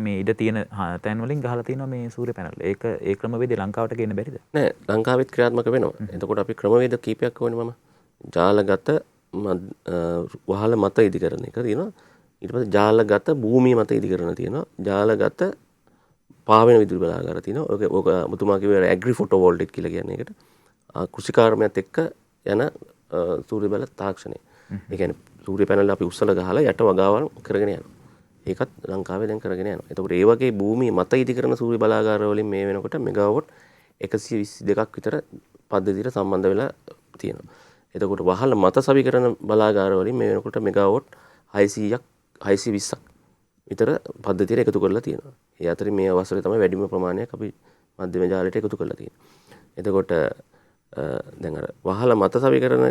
මේ ඉඩ තියෙන තැන් වලින් ගහලා තියෙනවා මේ සූර්ය පැනල. ඒක ඒ ක්‍රමවේදය ලංකාවට ගේන්න බැරිද? නෑ ලංකාවෙත් ක්‍රියාත්මක වෙනවා. එතකොට අපි ක්‍රමවේද කීපයක් ඕනේ මම. ජාලගත වහල මත ඉදිකරන එක තියෙනවා. ඊට පස්සේ ජාලගත භූමිය මත ඉදිකරන තියෙනවා. ජාලගත පාවෙන විදුලි බලාගාර තියෙනවා. ඔක මුතුමා කිව්වේ ඇග්‍රි ෆොටෝවෝල්ටික් කියලා කියන්නේ ඒකට. කෘෂිකාර්මයත් එක්ක යන සූර්ය බල තාක්ෂණය. ඒ කියන්නේ සූර්ය පැනල අපි උස්සලා ගහලා යට වගාවන් කරගෙන යනවා. ඒකත් ලංකාවේ දැන් කරගෙන යනවා. එතකොට ඒ වගේ භූමිය මත ඉදිකරන සූර්ය බලාගාර වලින් මේ වෙනකොට මෙගාවොට් 122ක් විතර පද්ධතියට සම්බන්ධ වෙලා තියෙනවා. එතකොට වහල මත සවිකරන බලාගාර වලින් මේ වෙනකොට මෙගාවොට් 600ක් 620ක් විතර පද්ධතියට එකතු කරලා තියෙනවා. ඒ අතරින් මේ අවසරේ තමයි වැඩිම ප්‍රමාණයක් අපි මධ්‍යම ජාලයට එකතු කරලා තියෙන්නේ. එතකොට දැන් අර වහල මත සවිකරන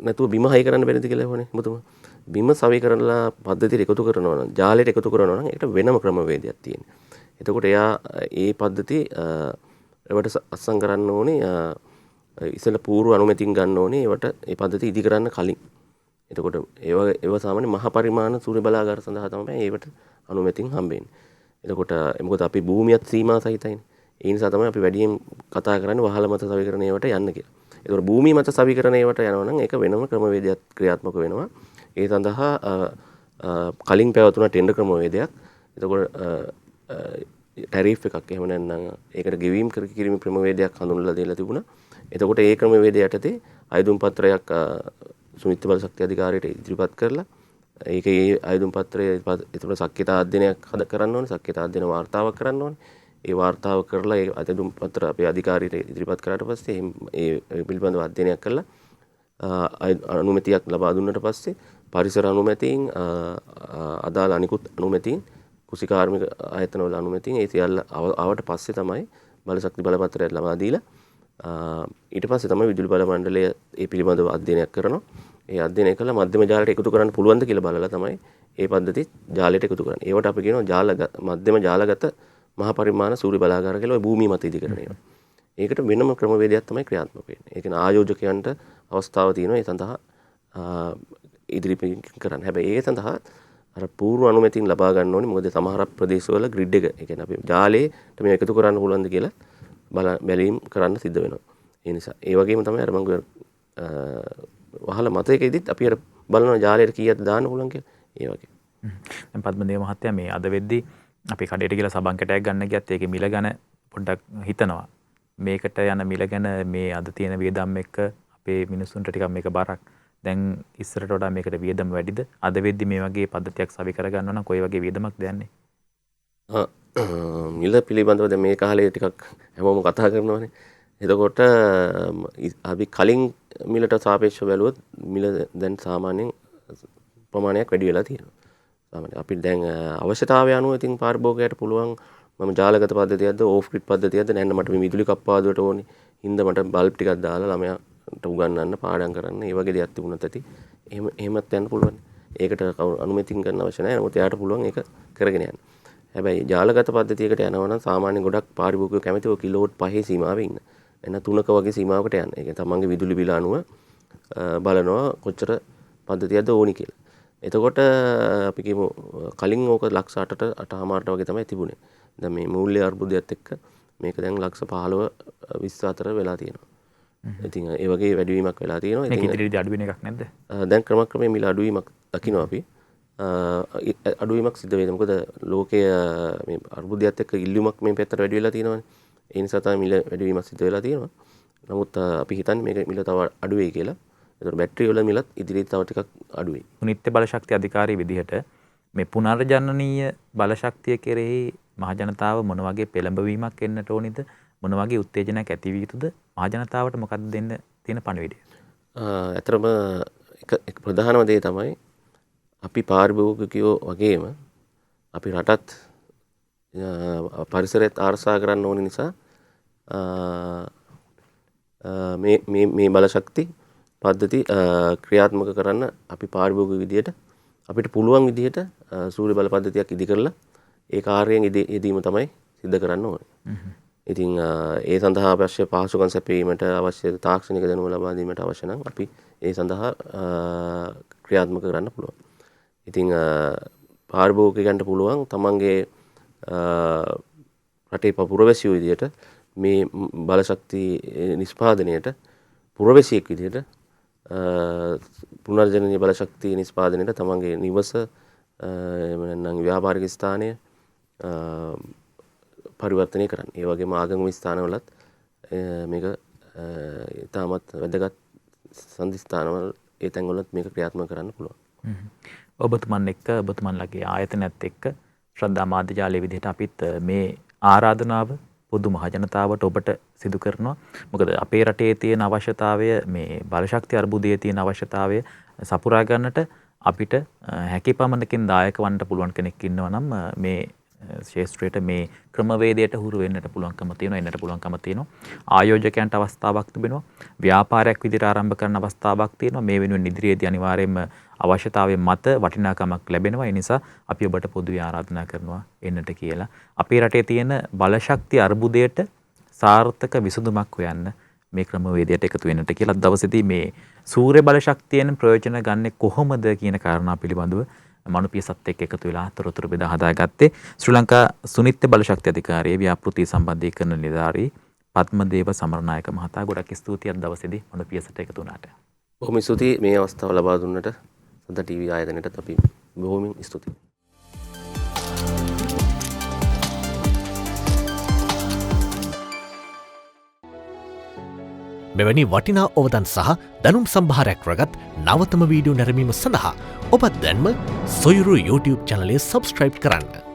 නැතුව බිම හයි කරන්න බැරිද කියලා හොනේ මුතුම. බිම සවිකරනලා පද්ධතියට එකතු කරනවා නම් ජාලයට එකතු කරනවා නම් ඒකට වෙනම ක්‍රමවේදයක් තියෙනවා. එතකොට එයා ඒ පද්ධතිය ඒවට අත්සන් කරන්න ඕනේ ඉස්සෙල්ලා පූර්ව අනුමැතින් ගන්න ඕනේ ඒවට ඒ පද්ධතිය ඉදි කරන්න කලින්. එතකොට ඒව සාමාන්‍ය මහ පරිමාණ සූර්ය බලාගාර සඳහා තමයි ඒවට අනුමැතින් හම්බෙන්නේ. එතකොට මොකද අපි භූමියත් සීමා සහිතයිනේ. ඒ නිසා තමයි අපි වැඩියෙන් කතා කරන්නේ වහල මත සවිකරණ ඒවට යන්න කියලා. එතකොට භූමිය මත සවිකරණ ඒවට යනවා නම් ඒක වෙනම ක්‍රමවේදයක් ක්‍රියාත්මක වෙනවා. ඒ සඳහා කලින් පැවතුන ටෙන්ඩර් ක්‍රමවේදයක්. එතකොට ටැරිෆ් එකක් එහෙම නැත්නම් ඒකට ගෙවීම් කිරීම ක්‍රමවේදයක් හඳුන්වලා දීලා තිබුණා. එතකොට ඒ ක්‍රමවේදය යටතේ අයදුම් පත්‍රයක් සුමිත්ත බල ශක්ති අධිකාරියට ඉදිරිපත් කරලා ඒක ඒ අයදුම් පත්‍රය එතකොට සක්්‍යතා අධ්‍යයනයක් කරන්න ඕනේ. සක්්‍යතා අධ්‍යයන වාර්තාවක් කරන්න ඕනේ. ඒ වාර්තාව කරලා ඒ අයදුම් පත්‍ර අපේ අධිකාරියට ඉදිරිපත් කරාට පස්සේ ඒ පිළිබඳව අධ්‍යයනයක් කරලා අනුමැතියක් ලබා දුන්නට පස්සේ පරිසර අනුමැතියෙන් අදාළ අනිකුත් අනුමැතියෙන් කුසිකාර්මික ආයතනවල අනුමැතියෙන් ඒ සියල්ල ආවට පස්සේ තමයි බලශක්ති බලපත්‍රයක් ලබා දීලා ඊට පස්සේ තමයි විදුලි බල මණ්ඩලය ඒ පිළිබඳව අධ්‍යයනයක් කරනවා. ඒ අධ්‍යයනය කළා මධ්‍යම ජාලයට එකතු කරන්න පුළුවන්ද කියලා බලලා තමයි ඒ පද්ධති ජාලයට එකතු කරන්නේ. ඒවට අපි කියනවා මධ්‍යම ජාලගත මහ පරිමාණ සූර්ය බලාගාර කියලා ওই භූමිය මත ඉදි කරන ඒවා. ඒකට වෙනම ක්‍රමවේදයක් තමයි ක්‍රියාත්මක වෙන්නේ. ඒ කියන්නේ ආයෝජකයන්ට අවස්ථාව තියෙනවා ඒ සඳහා ඉදිරිපත් කරන්න. හැබැයි ඒ සඳහා අර පූර්ව අනුමැතියෙන් ලබා ගන්න ඕනේ. මොකද සමහර ප්‍රදේශවල ග්‍රිඩ් එක ඒ කියන්නේ අපි ජාලයට මේ එකතු කරන්න පුළුවන්ද කියලා බැලීම් කරන්න සිද්ධ වෙනවා. ඒ නිසා ඒ වගේම තමයි අර මම වහල මතයකෙදිත් අපි අර බලනවා ජාලයට කීයක්ද දාන්න පුළුවන් කියලා. ඒ වගේ. දැන් පද්මදේව මහත්තයා මේ අද වෙද්දී අපි කඩේට ගිහලා සබන් කැටයක් ගන්න ගියත් ඒකේ මිල ගැන පොඩ්ඩක් හිතනවා. මේකට යන මිල ගැන මේ අද තියෙන වියදම් එක්ක අපේ මිනිස්සුන්ට ටිකක් මේක බරක්. දැන් ඉස්සරට වඩා මේකට වියදම වැඩිද? අද වෙද්දී මේ වගේ පද්ධතියක් සවි කර ගන්නවා නම් කොයි වගේ වියදමක්ද යන්නේ? මිල පිළිබඳව දැන් මේ කාලේ ටිකක් හැමෝම කතා කරනවානේ. එතකොට අපි කලින් මිලට සාපේක්ෂව බැලුවොත් මිල දැන් සාමාන්‍යයෙන් ප්‍රමාණයක් වැඩි වෙලා තියෙනවා. සාමාන්‍යයෙන් අපි දැන් අවශ්‍යතාවය අනුව ඉතින් පාරිභෝගිකයට පුළුවන් මම ජාලගත පද්ධතියක්ද ඕෆ් ග්‍රිඩ් පද්ධතියක්ද නැත්නම් මට මේ විදුලි කප්පාදුවට ඕනේ. හින්දා මට බල්බ් ටිකක් දාලා ළමයාට උගන්වන්න පාඩම් කරන්න. ඒ වගේ දෙයක් තිබුණත් ඇති. එහෙමත් යන්න පුළුවන්. ඒකට අනුමැතින් ගන්න අවශ්‍ය නැහැ. නමුත් එයාට පුළුවන් ඒක කරගෙන යන්න. හැබැයි ජාලගත පද්ධතියකට යනවා නම් සාමාන්‍ය ගොඩක් පාරිභෝගිකයෝ කැමති ඔය කිලෝවොට් 5 සීමාවේ ඉන්න. එන්න 3ක වගේ සීමාවකට යන්න. ඒ කියන්නේ තමන්ගේ විදුලි බිල අනුව බලනවා කොච්චර පද්ධතියක්ද ඕනි කියලා. එතකොට අපි කියමු කලින් ඕක ලක්ෂ 8ට 8මාරට වගේ තමයි තිබුණේ. දැන් මේ මූල්‍ය අර්බුදයත් එක්ක මේක දැන් ලක්ෂ 15 20 අතර වෙලා තියෙනවා. ඉතින් ඒ වගේ වැඩිවීමක් වෙලා තියෙනවා. මේක ඉදිරියේදී අඩු වෙන එකක් නැද්ද? දැන් ක්‍රමක්‍රමයෙන් මිල අඩුවීමක් දකිනවා අපි. අඩුවීමක් සිද්ධ වෙනවා. මොකද ලෝකයේ මේ අර්බුදයත් එක්ක ඉල්ලුමක් මේ පැත්තට වැඩි වෙලා තියෙනවානේ. ඒ නිසා තමයි මිල වැඩිවීමක් සිද්ධ වෙලා තියෙනවා. නමුත් අපි හිතන්නේ මේක මිල තව අඩු වෙයි කියලා. ඒතර බැටරි වල මිලත් ඉදිරියට තව ටිකක් අඩු වෙයි. නිත්‍ය බලශක්ති අධිකාරිය විදිහට මේ පුනර්ජනනීය බලශක්තිය කෙරෙහි මහජනතාව මොන වගේ පෙළඹවීමක් එන්නට ඕනිද? මොන වගේ උත්තේජනයක් ඇති විය යුතුද? මහජනතාවට මොකක්ද දෙන්න තියෙන පණිවිඩය? ඇත්තටම එක ප්‍රධානම දේ තමයි අපි පාරිභෝගිකයෝ වගේම අපි රටත් පරිසරයත් ආරක්ෂා කරන්න ඕන නිසා මේ බලශක්ති පද්ධති ක්‍රියාත්මක කරන්න අපි පාරිභෝගික විදියට අපිට පුළුවන් විදියට සූර්ය බල පද්ධතියක් ඉදි කරලා ඒ කාර්යයෙන් යෙදීම තමයි සිද්ධ කරන්න ඕනේ. ඉතින් ඒ සඳහා අවශ්‍ය පහසුකම් සැපයීමට අවශ්‍ය තාක්ෂණික දැනුම ලබා දීමට අවශ්‍ය නම් අපි ඒ සඳහා ක්‍රියාත්මක කරන්න පුළුවන්. ඉතින් පාරිභෝගිකයන්ට පුළුවන් තමන්ගේ රටේ පුරවැසියෝ විදියට මේ බලශක්ති නිෂ්පාදනයට පුරවැසියෙක් විදියට පුනර්ජනනීය බලශක්ති නිෂ්පාදනයට තමන්ගේ නිවස එහෙම නැත්නම් ව්‍යාපාරික ස්ථානය පරිවර්තනය කරන්න. ඒ වගේම ආගමික ස්ථානවලත් මේක ඉතාමත් වැදගත් සංදිස්ථානවල ඒ තැන්වලත් මේක ක්‍රියාත්මක කරන්න පුළුවන්. ඔබතුමන් එක්ක ඔබතුමන්ලගේ ආයතනයත් එක්ක ශ්‍රද්ධා මාධ්‍ය ජාලය විදිහට අපිත් මේ ආරාධනාව පොදු මහජනතාවට ඔබට සිදු කරනවා. මොකද අපේ රටේ තියෙන අවශ්‍යතාවය මේ බලශක්ති අර්බුදයේ තියෙන අවශ්‍යතාවය සපුරා ගන්නට අපිට හැකි පමණකින් දායක වන්න පුළුවන් කෙනෙක් ඉන්නවා නම් මේ ශේෂ්ත්‍රයට මේ ක්‍රමවේදයට හුරු වෙන්නට පුළුවන්කම තියෙනවා, එන්නට පුළුවන්කම තියෙනවා. ආයෝජකයන්ට අවස්ථාවක් තිබෙනවා. ව්‍යාපාරයක් විදිහට ආරම්භ කරන අවස්ථාවක් තියෙනවා. මේ වෙනුවෙන් ඉදිරියේදී අනිවාර්යයෙන්ම අවශ්‍යතාවය මත වටිනාකමක් ලැබෙනවා. ඒ නිසා අපි ඔබට පොදුවේ ආරාධනා කරනවා එන්නට කියලා. අපේ රටේ තියෙන බලශක්ති අර්බුදයට සාර්ථක විසඳුමක් හොයන්න මේ ක්‍රමවේදයට එකතු වෙන්නට කියලා දවසේදී මේ සූර්ය බලශක්තියෙන් ප්‍රයෝජන ගන්න කොහොමද කියන කාරණා පිළිබඳව මනුපියසත් එක්ක එකතු වෙලා තොරතුරු බෙදා හදාගත්තේ ශ්‍රී ලංකා සුනිත්‍ය බලශක්ති අධිකාරියේ ව්‍යාපෘති සම්බන්ධීකරණ නිලධාරී පද්මදේව සමරනායක මහතා. ගොඩක් ස්තුතියි අද දවසේදී මනුපියසට එකතු වුණාට. බොහොම ස්තුතියි මේ අවස්ථාව ලබා දුන්නට. සදා ටීවී ආයතනයටත් අපි බොහොම ස්තුතියි. මෙවැනි වටිනා ඔවදන් සහ දැනුම් සම්භාරයක් රගත් නවතම වීඩියෝ නැරමීම සඳහා ඔබත් දැන්ම සොයුරු YouTube චැනලේ සබස්ක්‍රයිබ් කරන්න.